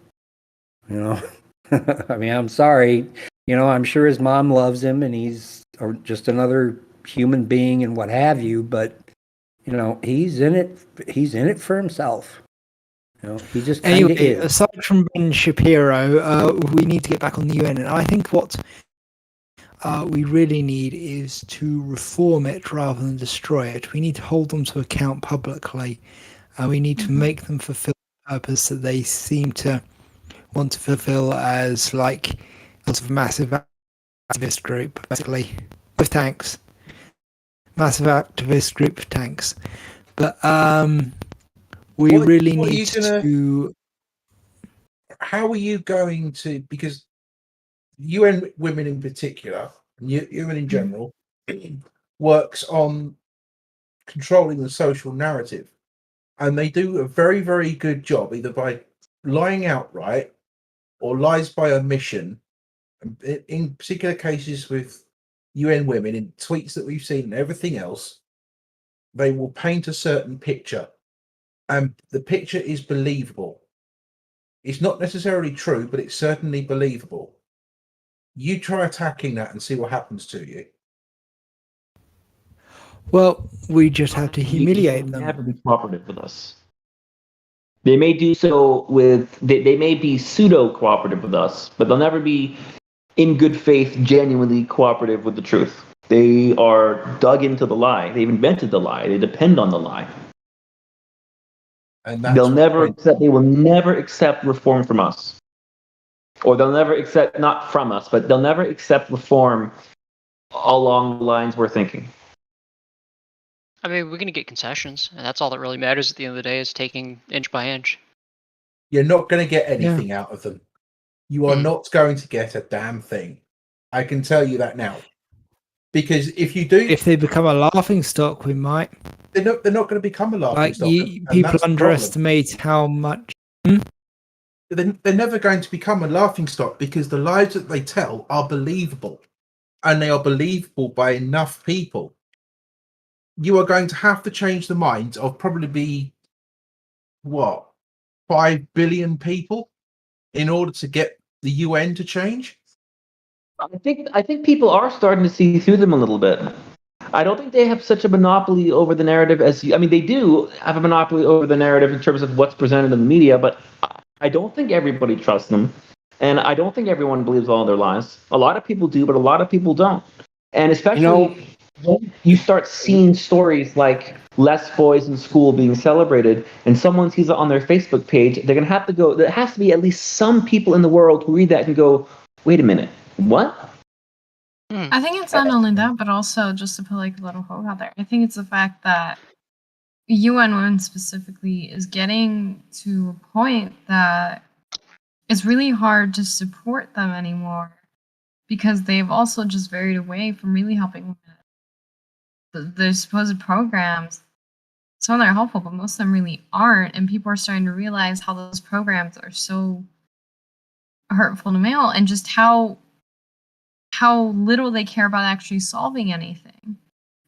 I mean, I'm sorry. I'm sure his mom loves him and he's just another human being and what have you, but, he's in it for himself. He just kind of Anyway, is. aside from Ben Shapiro, we need to get back on the UN. And I think what we really need is to reform it rather than destroy it. We need to hold them to account publicly. We need to make them fulfill the purpose that they seem to want to fulfill as like sort of massive activist group, basically, with tanks. Massive activist group with tanks. But we really need to. How are you going to? Because UN Women in particular, and UN in general, works on controlling the social narrative, and they do a very, very good job, either by lying outright or lies by omission, in particular cases with UN women, in tweets that we've seen and everything else, they will paint a certain picture, and the picture is believable. It's not necessarily true, but it's certainly believable. You try attacking that and see what happens to you. Well, we just have to They'll humiliate them. never be cooperative with us. They may do so with, they may be pseudo cooperative with us, but they'll never be in good faith, genuinely cooperative with the truth. They are dug into the lie. They've invented the lie. They depend on the lie. And They will never accept reform from us. Or they'll never accept, not from us, but they'll never accept reform along the lines we're thinking. I mean, we're going to get concessions, and that's all that really matters at the end of the day, is taking inch by inch. You're not going to get anything out of them. You are not going to get a damn thing. I can tell you that now. Because if you do, If they become a laughing stock, we might. they're not going to become a laughing Like stock. And people that's the underestimate how much. problem. They're never going to become a laughing stock because the lies that they tell are believable, and they are believable by enough people. You are going to have to change the minds of probably 5 billion people in order to get the UN to change. I think people are starting to see through them a little bit. I don't think they have such a monopoly over the narrative as you. I mean, they do have a monopoly over the narrative in terms of what's presented in the media, but I don't think everybody trusts them, and I don't think everyone believes all their lies. A lot of people do, but a lot of people don't. And especially when you start seeing stories like less boys in school being celebrated, and someone sees it on their Facebook page, they're gonna have to go. There has to be at least some people in the world who read that and go, "Wait a minute, what?" I think it's not only that, but also just to put like a little hope out there. I think it's the fact that UN Women specifically is getting to a point that it's really hard to support them anymore because they've also just varied away from really helping women. The supposed programs, some of them are helpful, but most of them really aren't. And people are starting to realize how those programs are so hurtful to male and just how little they care about actually solving anything.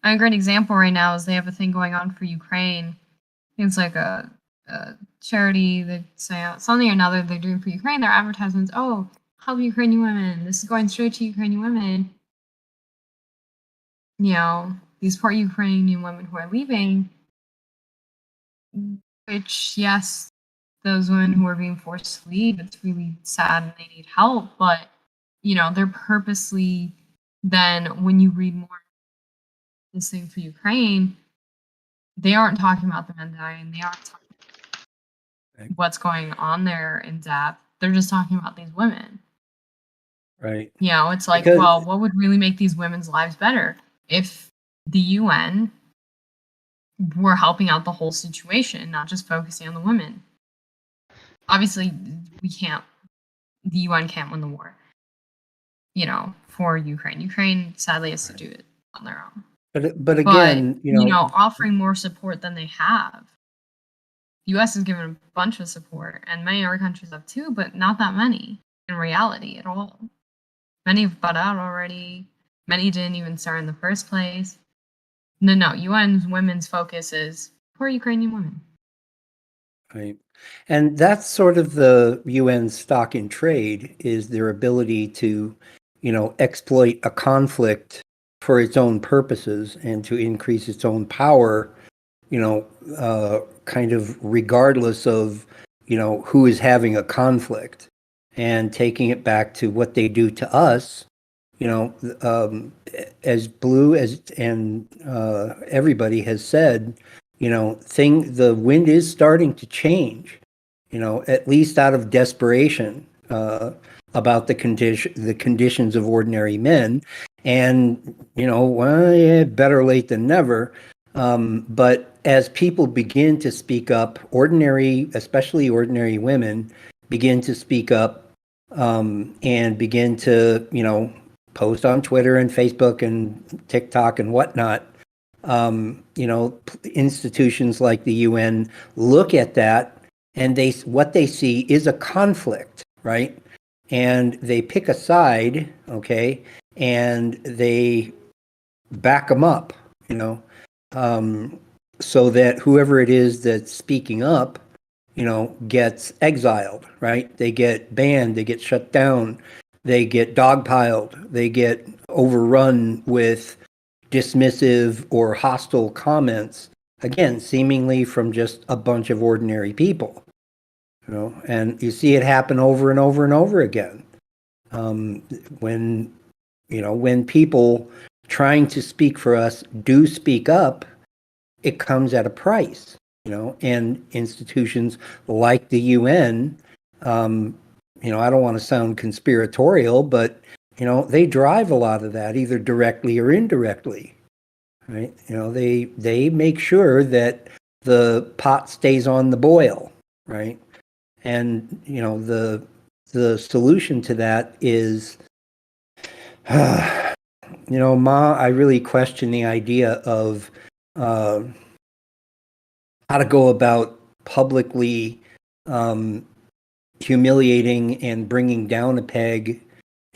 A great example right now is they have a thing going on for Ukraine. It's like a charity that say something or another they're doing for Ukraine. Their advertisements, oh, help Ukrainian women. This is going straight to Ukrainian women. You know, these poor Ukrainian women who are leaving. Which, yes, those women who are being forced to leave, it's really sad and they need help. But, you know, they're purposely then, when you read more this thing for Ukraine, they aren't talking about the men dying. They aren't talking about what's going on there in depth. They're just talking about these women. Right. You know, it's like, Because- well, what would really make these women's lives better if the UN were helping out the whole situation, not just focusing on the women? Obviously, the UN can't win the war, you know, for Ukraine. Ukraine sadly has to do it on their own. But again, you know, offering more support than they have. The U.S. has given a bunch of support, and many other countries have too, but not that many in reality at all. Many have bought out already. Many didn't even start in the first place. No. UN's women's focus is poor Ukrainian women. Right. And that's sort of the UN's stock in trade, is their ability to, exploit a conflict for its own purposes and to increase its own power, kind of regardless of, who is having a conflict, and taking it back to what they do to us, as Blue and everybody has said, the wind is starting to change, at least out of desperation about the conditions of ordinary men. And, better late than never. But as people begin to speak up, especially ordinary women, begin to speak up and begin to, post on Twitter and Facebook and TikTok and whatnot, institutions like the UN look at that and what they see is a conflict, right? And they pick a side, okay, and they back them up, you know, so that whoever it is that's speaking up, you know, gets exiled, right? They get banned, they get shut down, they get dogpiled, they get overrun with dismissive or hostile comments, again, seemingly from just a bunch of ordinary people, you know, and you see it happen over and over and over again. When, you know, when people trying to speak for us do speak up, it comes at a price, you know, and institutions like the UN, you know, I don't want to sound conspiratorial, but, you know, they drive a lot of that either directly or indirectly, right? You know, they make sure that the pot stays on the boil, right? And, you know, the solution to that is, you know, I really question the idea of how to go about publicly humiliating and bringing down a peg,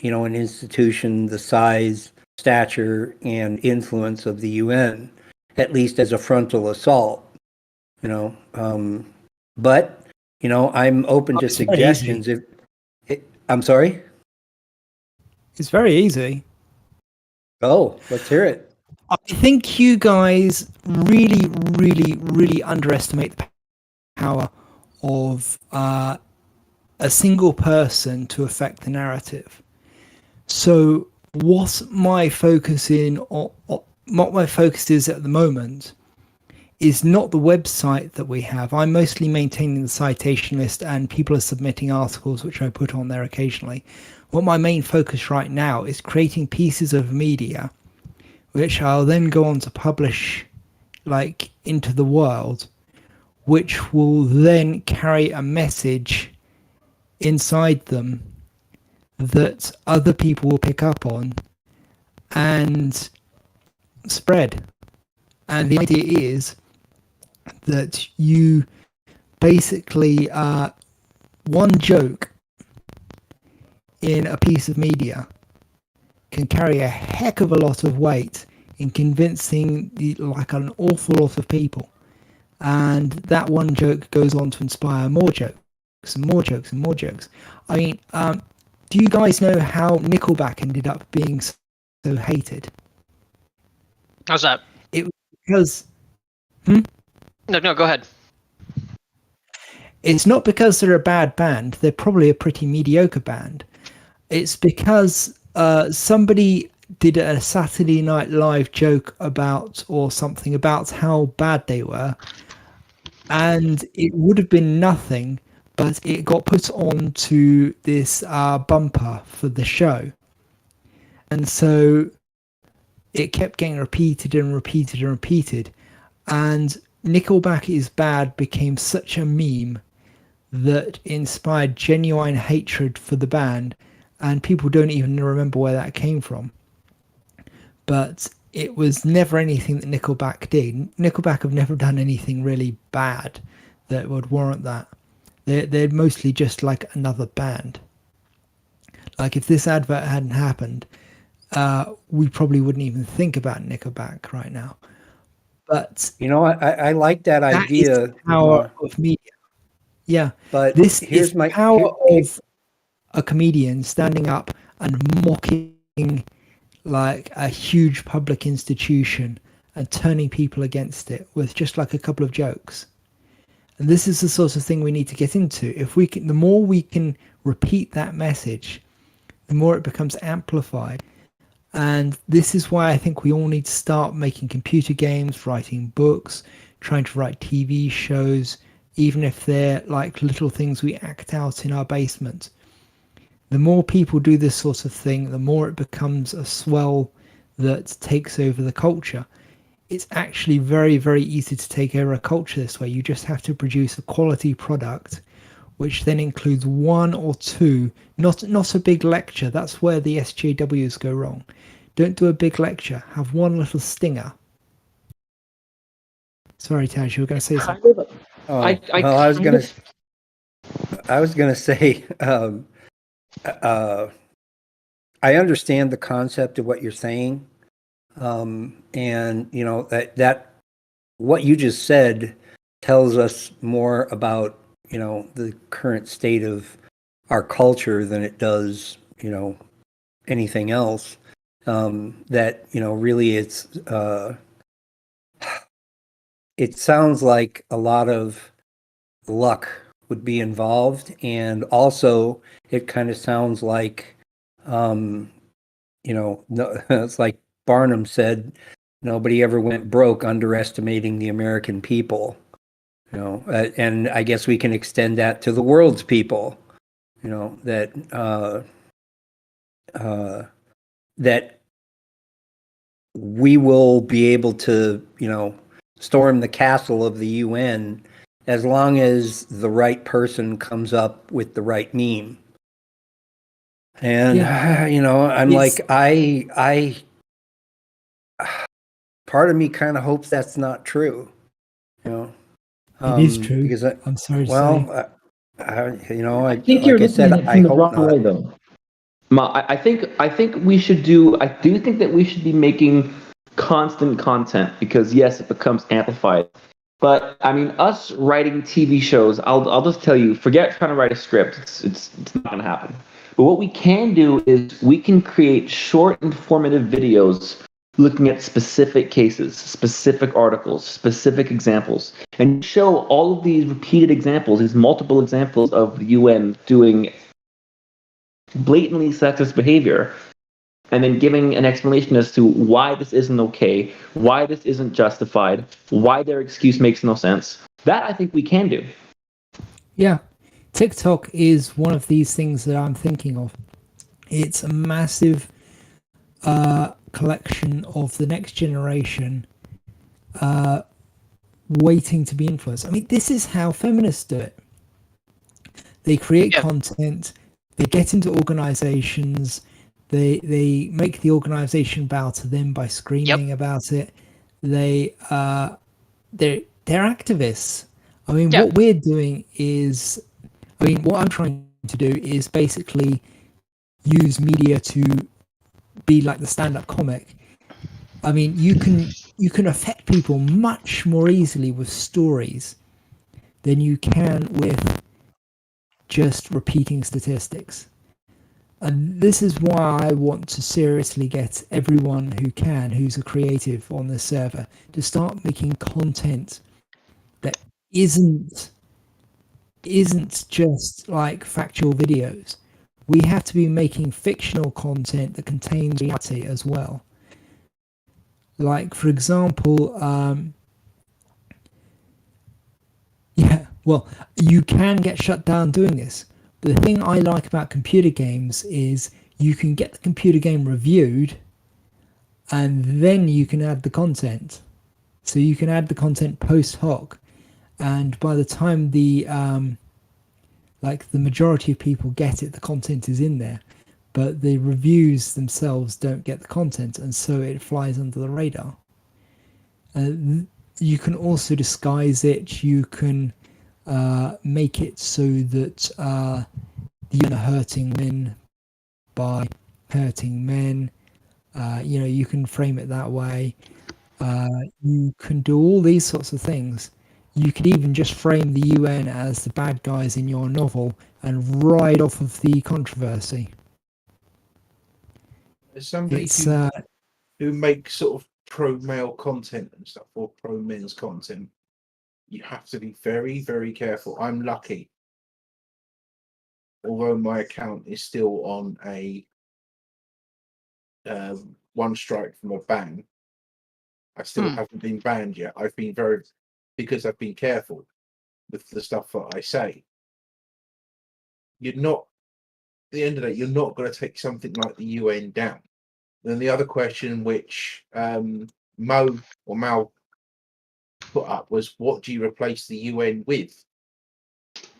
you know, an institution the size, stature, and influence of the UN, at least as a frontal assault, you know. But, you know, I'm open to It's very suggestions. I'm sorry? It's very easy. Oh, let's hear it. I think you guys really, really, really underestimate the power of a single person to affect the narrative. So, what my focus is at the moment is not the website that we have. I'm mostly maintaining the citation list, and people are submitting articles which I put on there occasionally. What my main focus right now is creating pieces of media which I'll then go on to publish like into the world, which will then carry a message inside them that other people will pick up on and spread. And the idea is that you basically one joke in a piece of media can carry a heck of a lot of weight in convincing like an awful lot of people, and that one joke goes on to inspire more jokes and more jokes and more jokes. I mean, do you guys know how Nickelback ended up being so hated? How's that? It was because No, go ahead. it's not because they're a bad band. They're probably a pretty mediocre band. It's because somebody did a Saturday Night Live joke about or something about how bad they were, and it would have been nothing, but it got put on to this bumper for the show, and so it kept getting repeated and repeated and repeated, and Nickelback is Bad became such a meme that inspired genuine hatred for the band, and people don't even remember where that came from. But it was never anything that Nickelback did. Nickelback have never done anything really bad that would warrant that. They're mostly just like another band. Like if this advert hadn't happened, we probably wouldn't even think about Nickelback right now. But You know, I like that that is idea. the power of media. Yeah, But this here's is my the power here- of a comedian standing up and mocking like a huge public institution and turning people against it with just like a couple of jokes. And this is the sort of thing we need to get into. If we can, the more we can repeat that message, the more it becomes amplified. And this is why I think we all need to start making computer games, writing books, trying to write TV shows, even if they're like little things we act out in our basement. The more people do this sort of thing, the more it becomes a swell that takes over the culture. It's actually very, very easy to take over a culture this way. You just have to produce a quality product, which then includes one or two, not a big lecture. That's where the SJWs go wrong. Don't do a big lecture. Have one little stinger. Sorry, Taj, you were going to say something. I I was going to I was going to say, I understand the concept of what you're saying. And, that what you just said tells us more about, the current state of our culture than it does, anything else. That, really it sounds like a lot of luck would be involved. And also it kind of sounds like, no, it's like Barnum said, nobody ever went broke underestimating the American people, and I guess we can extend that to the world's people, that, that we will be able to, storm the castle of the UN as long as the right person comes up with the right meme. And, I'm It's- like, part of me kind of hopes that's not true, It is true. because I'm sorry to say. well, I think you're like I looking said, at it I from the hope wrong not. way, though. I think we should do. I do think that we should be making constant content because yes, it becomes amplified. But I mean, us writing TV shows, I'll just tell you, forget trying to write a script. It's not going to happen. But what we can do is we can create short, informative videos looking at specific cases, specific articles, specific examples, and show all of these repeated examples, these multiple examples of the UN doing blatantly sexist behavior, and then giving an explanation as to why this isn't okay, why this isn't justified, why their excuse makes no sense. That I think we can do. Yeah, TikTok is one of these things that I'm thinking of. It's a massive collection of the next generation waiting to be influenced. I mean, this is how feminists do it. They create Yeah. content, they get into organizations, they make the organization bow to them by screaming about it. They're activists. I mean, Yeah. what we're doing is, I mean, what I'm trying to do is basically use media to be like the stand-up comic. I mean, you can affect people much more easily with stories than you can with just repeating statistics. And this is why I want to seriously get everyone who can, who's a creative on this server, to start making content that isn't just like factual videos. We have to be making fictional content that contains reality as well. Like, for example, well, you can get shut down doing this. But the thing I like about computer games is you can get the computer game reviewed and then you can add the content. So you can add the content post hoc. And by the time the majority of people get it, the content is in there. But the reviews themselves don't get the content, and so it flies under the radar. You can also disguise it. You can make it so that you're hurting men by hurting men. You can frame it that way. You can do all these sorts of things. You could even just frame the UN as the bad guys in your novel and ride off of the controversy. As somebody It's who makes sort of pro male content and stuff or pro men's content, you have to be very, very careful. I'm lucky, although my account is still on a one strike from a ban. I still haven't been banned yet. I've been because I've been careful with the stuff that I say. You're not, at the end of the day, you're not going to take something like the UN down. Then the other question, which Mo or Mal put up, was what do you replace the UN with?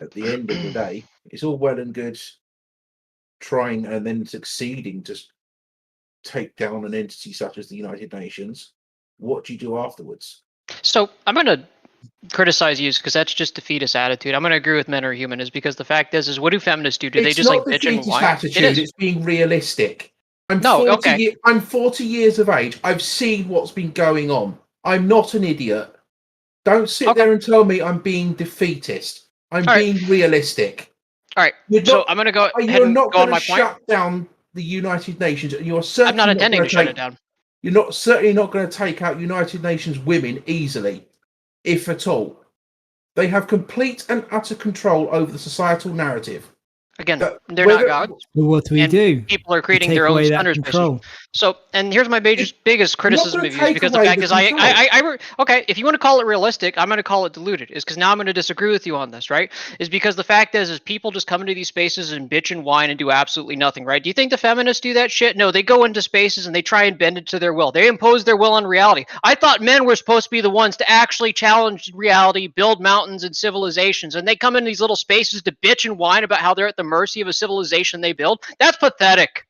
At the end of the day, it's all well and good trying and then succeeding to take down an entity such as the United Nations. What do you do afterwards? So I'm going to criticize you because that's just defeatist attitude. I'm going to agree with men are human is because the fact is what do feminists do? Do they It's just not like bitch and defeatist whine? attitude. It is. It's being realistic. I'm No, 40 okay. I'm 40 years of age. I've seen what's been going on. I'm not an idiot. Don't sit Okay. there and tell me I'm being defeatist. I'm All right. being realistic. All right. You're So not, I'm going to go ahead you're and not go on going to my point. shut down the United Nations, and you're I'm certainly not not intending going to to shut it take. down. You're not certainly not going to take out United Nations women easily, if at all. They have complete and utter control over the societal narrative. Again, But they're not whether gods. But what do we And do? people are We creating take their own away that thunder spaces. control. So, and here's my biggest criticism gonna of you is take because the away fact the is, control. okay, if you want to call it realistic, I'm going to call it deluded. Is because now I'm going to disagree with you on this, right? Is because the fact is people just come into these spaces and bitch and whine and do absolutely nothing, right? Do you think the feminists do that shit? No, they go into spaces and they try and bend it to their will. They impose their will on reality. I thought men were supposed to be the ones to actually challenge reality, build mountains and civilizations, and they come into these little spaces to bitch and whine about how they're at the mercy of a civilization they build. That's pathetic.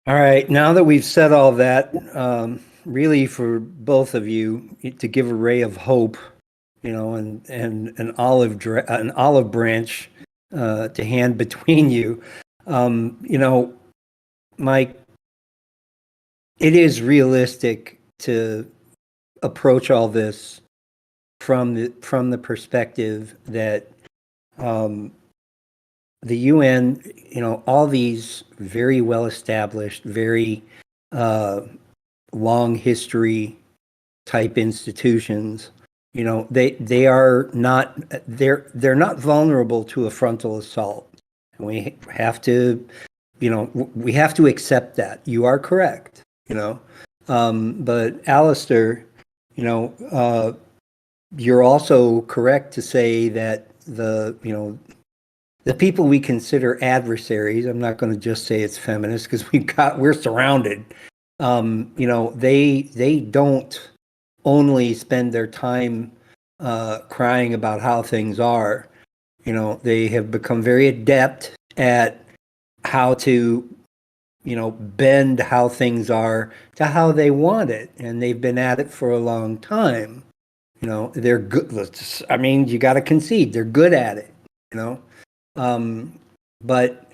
All right, now that we've said all that, really for both of you to give a ray of hope, and an olive branch to hand between you, Mike, it is realistic to approach all this from the perspective that the UN, all these very well established, very long history type institutions, they are not they're not vulnerable to a frontal assault. And we have to accept that. You are correct, but Alistair, you're also correct to say that the people we consider adversaries, I'm not going to just say it's feminists because we're surrounded. They don't only spend their time crying about how things are. They have become very adept at how to, bend how things are to how they want it, and they've been at it for a long time. They're good. I mean, you got to concede they're good at it. But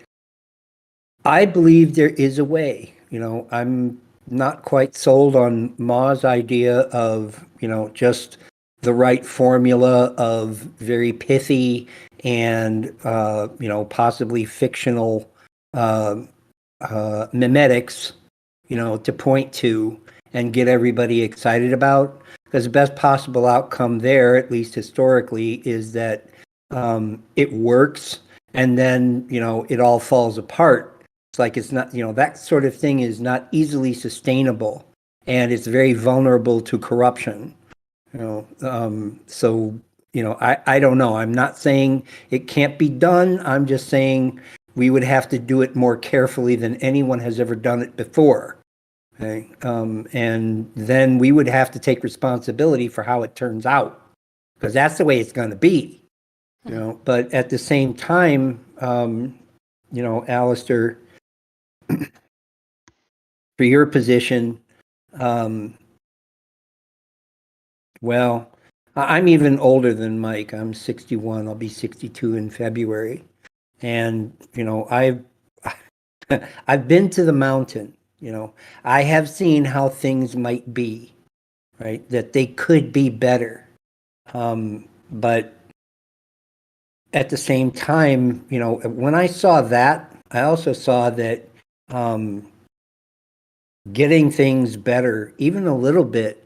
I believe there is a way. I'm not quite sold on Ma's idea of, just the right formula of very pithy and, possibly fictional mimetics, to point to and get everybody excited about. Because the best possible outcome there, at least historically, is that it works, and then it all falls apart. It's like it's not, that sort of thing is not easily sustainable, and it's very vulnerable to corruption. So I don't know. I'm not saying it can't be done. I'm just saying we would have to do it more carefully than anyone has ever done it before. Okay, and then we would have to take responsibility for how it turns out, because that's the way it's going to be. But at the same time, Alistair, for your position, well, I'm even older than Mike. I'm 61. I'll be 62 in February. And, I've been to the mountain. I have seen how things might be, right? That they could be better. But at the same time, when I saw that, I also saw that getting things better, even a little bit,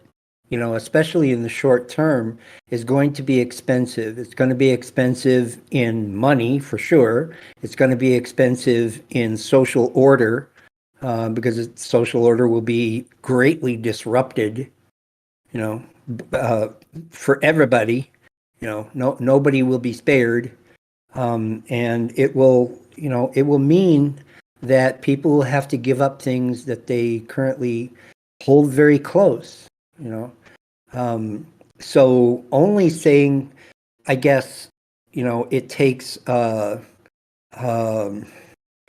especially in the short term, is going to be expensive. It's going to be expensive in money, for sure. It's going to be expensive in social order, because social order will be greatly disrupted, for everybody. Nobody will be spared. And it will mean that people will have to give up things that they currently hold very close, so only saying, I guess, it takes a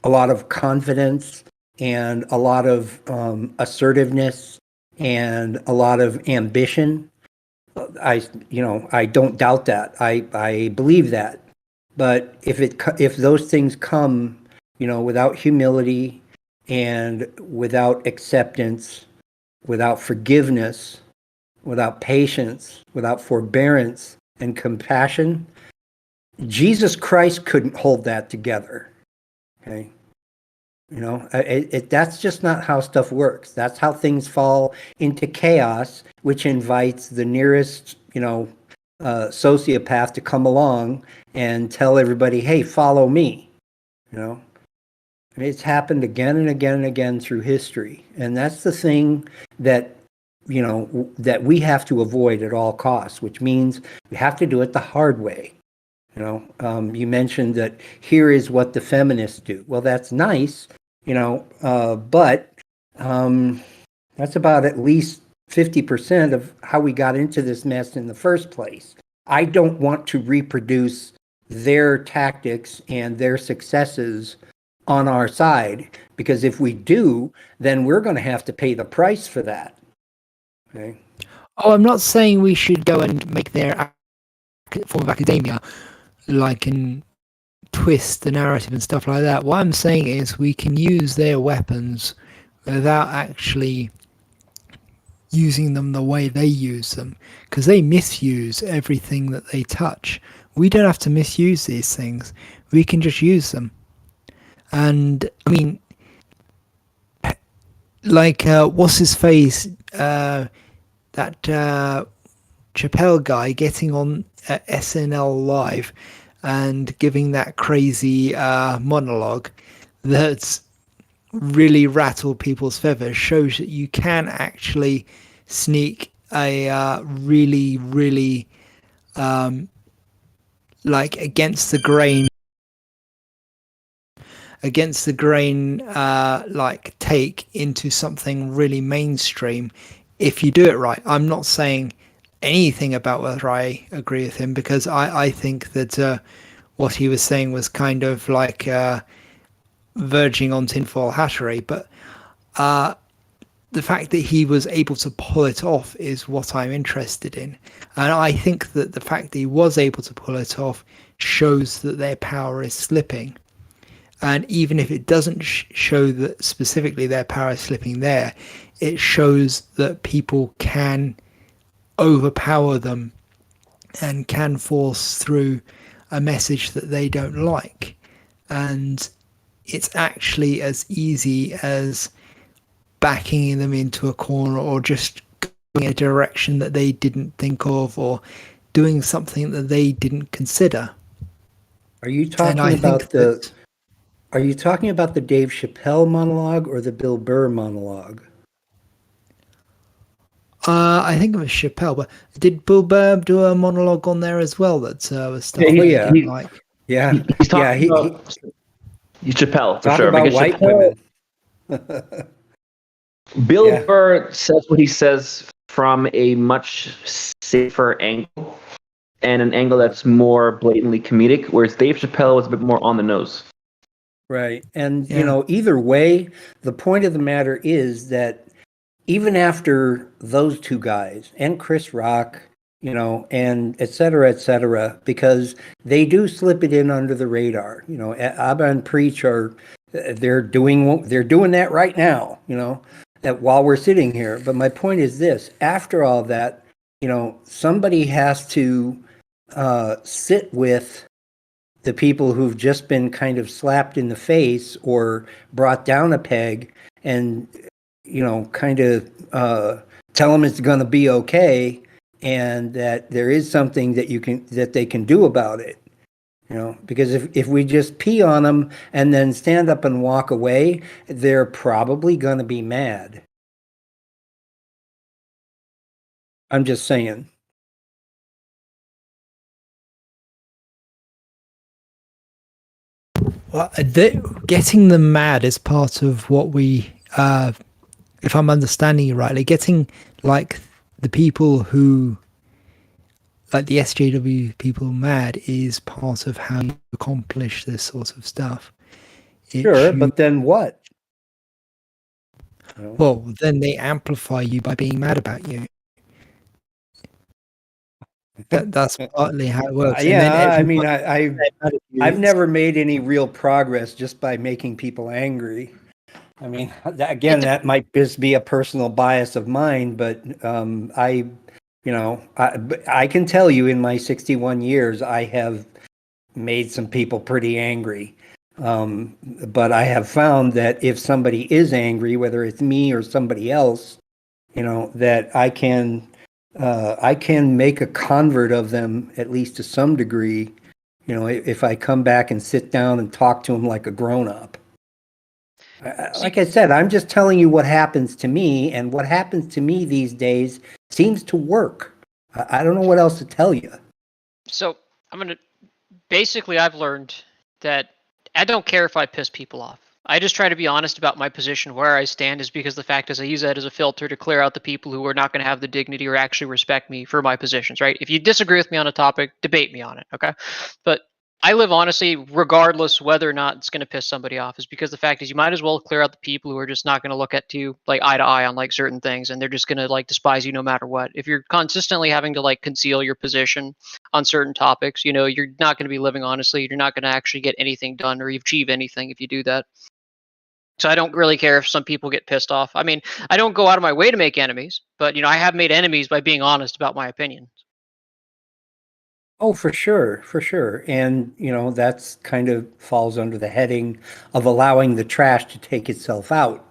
lot of confidence and a lot of assertiveness and a lot of ambition I don't doubt that. I believe that. But if those things come, without humility and without acceptance, without forgiveness, without patience, without forbearance and compassion, Jesus Christ couldn't hold that together. Okay. That's just not how stuff works. That's how things fall into chaos, which invites the nearest, sociopath to come along and tell everybody, "Hey, follow me." It's happened again and again and again through history, and that's the thing that that we have to avoid at all costs. Which means we have to do it the hard way. You mentioned that here is what the feminists do. Well, that's nice, but that's about at least 50% of how we got into this mess in the first place. I don't want to reproduce their tactics and their successes on our side, because if we do, then we're going to have to pay the price for that. Okay. Oh, I'm not saying we should go and make their form of academia and twist the narrative and stuff like that. What I'm saying is we can use their weapons without actually using them the way they use them, because they misuse everything that they touch. We don't have to misuse these things. We can just use them. And I mean, what's his face? That Chappelle guy getting on SNL Live and giving that crazy monologue that's really rattled people's feathers shows that you can actually sneak a really, really against the grain take into something really mainstream if you do it right. I'm not saying anything about whether I agree with him, because I think that what he was saying was kind of verging on tinfoil hattery, but the fact that he was able to pull it off is what I'm interested in. And I think that the fact that he was able to pull it off shows that their power is slipping. And even if it doesn't show that specifically their power is slipping there, it shows that people can overpower them and can force through a message that they don't like. And it's actually as easy as backing them into a corner, or just going in a direction that they didn't think of, or doing something that they didn't consider. Are you talking about Are you talking about the Dave Chappelle monologue or the Bill Burr monologue? I think it was Chappelle, but did Bill Burr do a monologue on there as well that was stuff Yeah, he yeah. didn't like? Yeah, He's talking about Chappelle for talk sure. about Because white Chappelle, women. Bill Yeah. Burr says what he says from a much safer angle, and an angle that's more blatantly comedic, whereas Dave Chappelle was a bit more on the nose. Right. And, Yeah. either way, the point of the matter is that even after those two guys and Chris Rock, and et cetera, because they do slip it in under the radar, Abba and Preach they're doing that right now, while we're sitting here. But my point is this: after all that, somebody has to sit with the people who've just been kind of slapped in the face or brought down a peg, and kind of tell them it's going to be okay, and that there is something that they can do about it. Because if we just pee on them and then stand up and walk away, they're probably going to be mad. I'm just saying. Well, getting them mad is part of what we, if I'm understanding you rightly, getting the people who, the SJW people mad is part of how you accomplish this sort of stuff. Sure, but then what? Well, then they amplify you by being mad about you. That's partly how it works. And then Yeah, I mean, everybody I've never made any real progress just by making people angry. I mean, again, that might just be a personal bias of mine, but I can tell you in my 61 years, I have made some people pretty angry. But I have found that if somebody is angry, whether it's me or somebody else, that I can make a convert of them, at least to some degree, if I come back and sit down and talk to them like a grown up. Like I said, I'm just telling you what happens to me, and what happens to me these days seems to work. I don't know what else to tell you. So basically, I've learned that I don't care if I piss people off. I just try to be honest about my position, where I stand, is because the fact is I use that as a filter to clear out the people who are not going to have the dignity or actually respect me for my positions, right? If you disagree with me on a topic, debate me on it, okay? But I live honestly, regardless whether or not it's going to piss somebody off, is because the fact is you might as well clear out the people who are just not going to look at you like eye to eye on like certain things, and they're just going to like despise you no matter what. If you're consistently having to like conceal your position on certain topics, you're not going to be living honestly. You're not going to actually get anything done or achieve anything if you do that. So I don't really care if some people get pissed off. I mean, I don't go out of my way to make enemies, but I have made enemies by being honest about my opinion. Oh, for sure, for sure. And, that's kind of falls under the heading of allowing the trash to take itself out.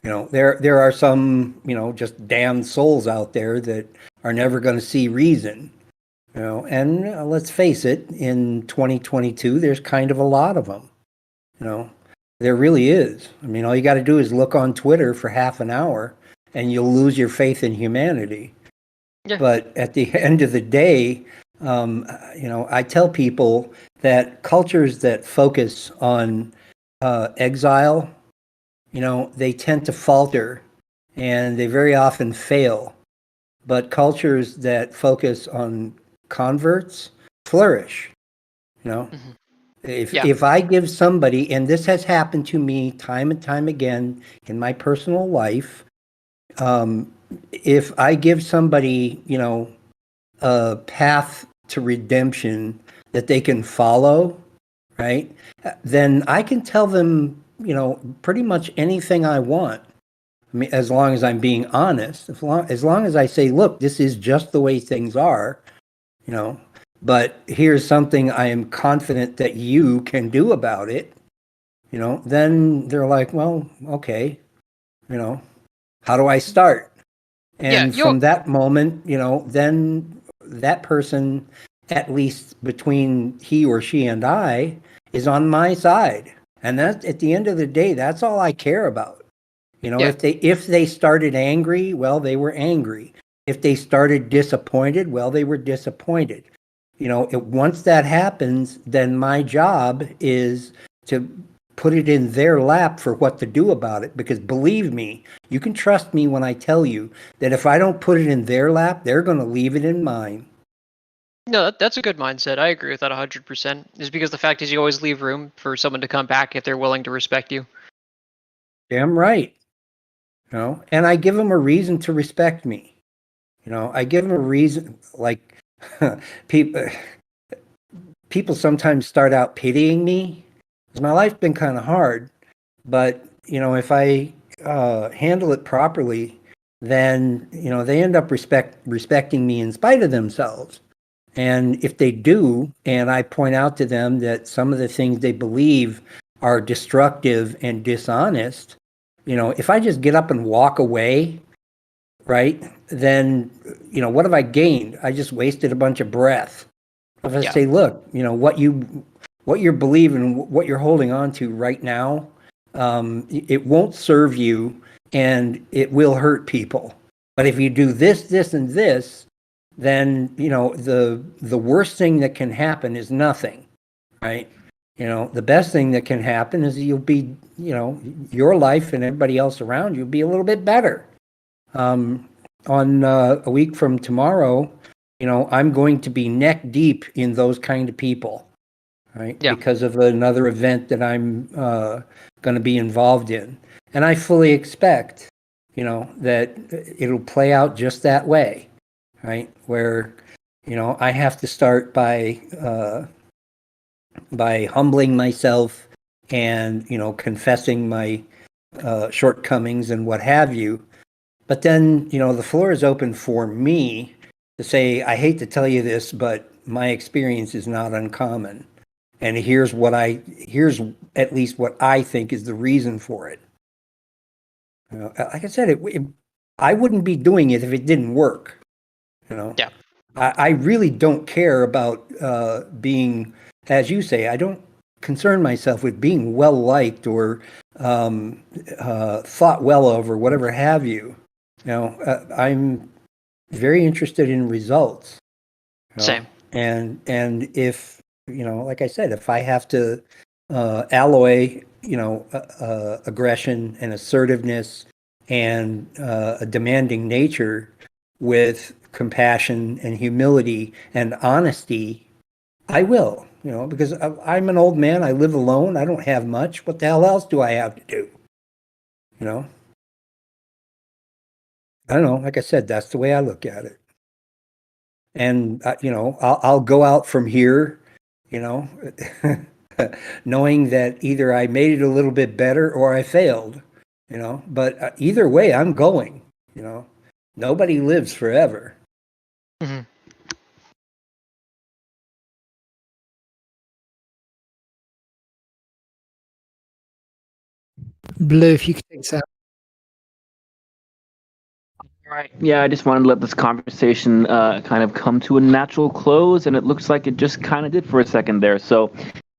There are some, just damned souls out there that are never going to see reason. And let's face it, in 2022, there's kind of a lot of them. There really is. I mean, all you got to do is look on Twitter for half an hour and you'll lose your faith in humanity. Yeah. But at the end of the day, I tell people that cultures that focus on exile, they tend to falter and they very often fail. But cultures that focus on converts flourish. Mhm. If I give somebody, and this has happened to me time and time again in my personal life, if I give somebody, a path to redemption that they can follow, right? Then I can tell them, pretty much anything I want. I mean, as long as I'm being honest, as long as I say, look, this is just the way things are, but here's something I am confident that you can do about it, then they're like, well, okay, how do I start? And from that moment, then that person, at least between he or she and I, is on my side. And that, at the end of the day, that's all I care about. If they started angry, well, they were angry. If they started disappointed, well, they were disappointed. Once that happens, then my job is to put it in their lap for what to do about it. Because believe me, you can trust me when I tell you that if I don't put it in their lap, they're going to leave it in mine. No, that's a good mindset. I agree with that 100%. Is because the fact is you always leave room for someone to come back if they're willing to respect you. Damn right. And I give them a reason to respect me. I give them a reason, like people sometimes start out pitying me. My life's been kind of hard, but if I handle it properly, then they end up respecting me in spite of themselves. And if they do, and I point out to them that some of the things they believe are destructive and dishonest, if I just get up and walk away, right, then what have I gained? I just wasted a bunch of breath. If I say, look, what you're believing, what you're holding on to right now, it won't serve you and it will hurt people. But if you do this, this, and this, then, the worst thing that can happen is nothing, right? The best thing that can happen is you'll be, your life and everybody else around you will be a little bit better. On a week from tomorrow, I'm going to be neck deep in those kind of people. Right? Yeah. Because of another event that I'm going to be involved in. And I fully expect, that it'll play out just that way, right? Where, I have to start by humbling myself and confessing my shortcomings and what have you. But then the floor is open for me to say, I hate to tell you this, but my experience is not uncommon, and here's at least what I think is the reason for it. Like I said, I wouldn't be doing it if it didn't work. Yeah. I really don't care about being, as you say, I don't concern myself with being well liked or thought well of or whatever have you. I'm very interested in results. Same. And if like I said, if I have to alloy aggression and assertiveness and a demanding nature with compassion and humility and honesty, I will, because I'm an old man. I live alone. I don't have much. What the hell else do I have to do? I don't know. Like I said, that's the way I look at it. And, I'll go out from here, knowing that either I made it a little bit better or I failed, but either way, I'm going, nobody lives forever. Hmm. Blue, if you could take that. Right. Yeah, I just wanted to let this conversation kind of come to a natural close, and it looks like it just kind of did for a second there. So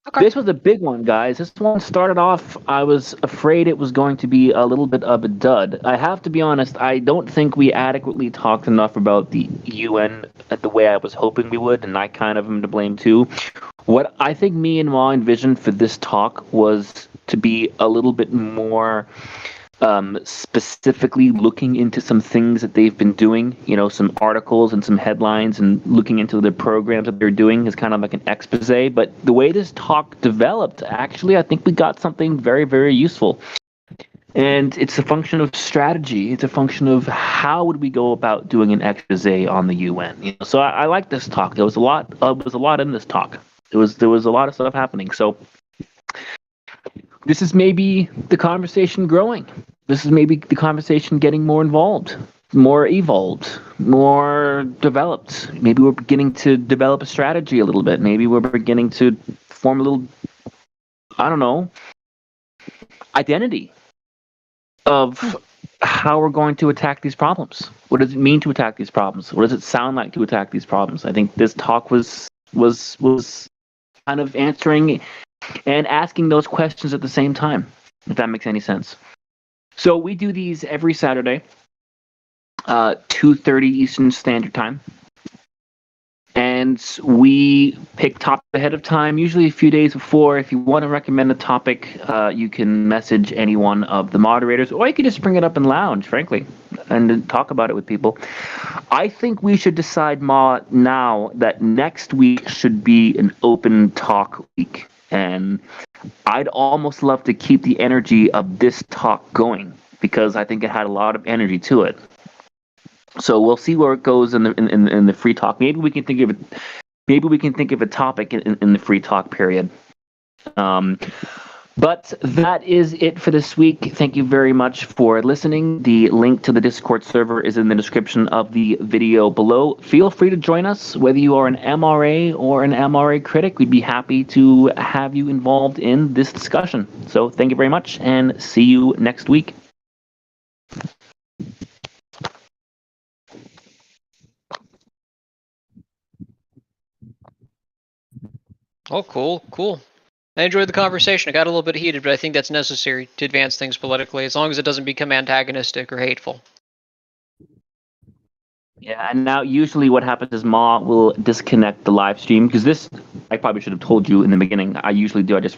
Okay. this was a big one, guys. This one started off, I was afraid it was going to be a little bit of a dud. I have to be honest, I don't think we adequately talked enough about the UN the way I was hoping we would, and I kind of am to blame too. What I think me and Ma envisioned for this talk was to be a little bit more specifically looking into some things that they've been doing, some articles and some headlines, and looking into the programs that they're doing is kind of like an expose. But the way this talk developed, actually, I think we got something very, very useful. And it's a function of strategy. It's a function of how would we go about doing an expose on the UN. So I like this talk. There was a lot. Was a lot in this talk. There was a lot of stuff happening. So this is maybe the conversation growing. This is maybe the conversation getting more involved, more evolved, more developed. Maybe we're beginning to develop a strategy a little bit. Maybe we're beginning to form a little, I don't know, identity of how we're going to attack these problems. What does it mean to attack these problems? What does it sound like to attack these problems? I think this talk was kind of answering and asking those questions at the same time, if that makes any sense. So we do these every Saturday, 2:30 Eastern Standard Time. And we pick topics ahead of time, usually a few days before. If you want to recommend a topic, you can message any one of the moderators, or you can just bring it up in lounge, frankly, and talk about it with people. I think we should decide, Ma, now that next week should be an open talk week. And I'd almost love to keep the energy of this talk going, because I think it had a lot of energy to it. So we'll see where it goes in the free talk. Maybe we can think of it. Maybe we can think of a topic in the free talk period. But that is it for this week. Thank you very much for listening. The link to the Discord server is in the description of the video below. Feel free to join us, whether you are an MRA or an MRA critic. We'd be happy to have you involved in this discussion. So thank you very much, and see you next week. Oh, cool. I enjoyed the conversation. It got a little bit heated, but I think that's necessary to advance things politically, as long as it doesn't become antagonistic or hateful. Yeah, and now usually what happens is Ma will disconnect the live stream, because this, I probably should have told you in the beginning. I usually do. I just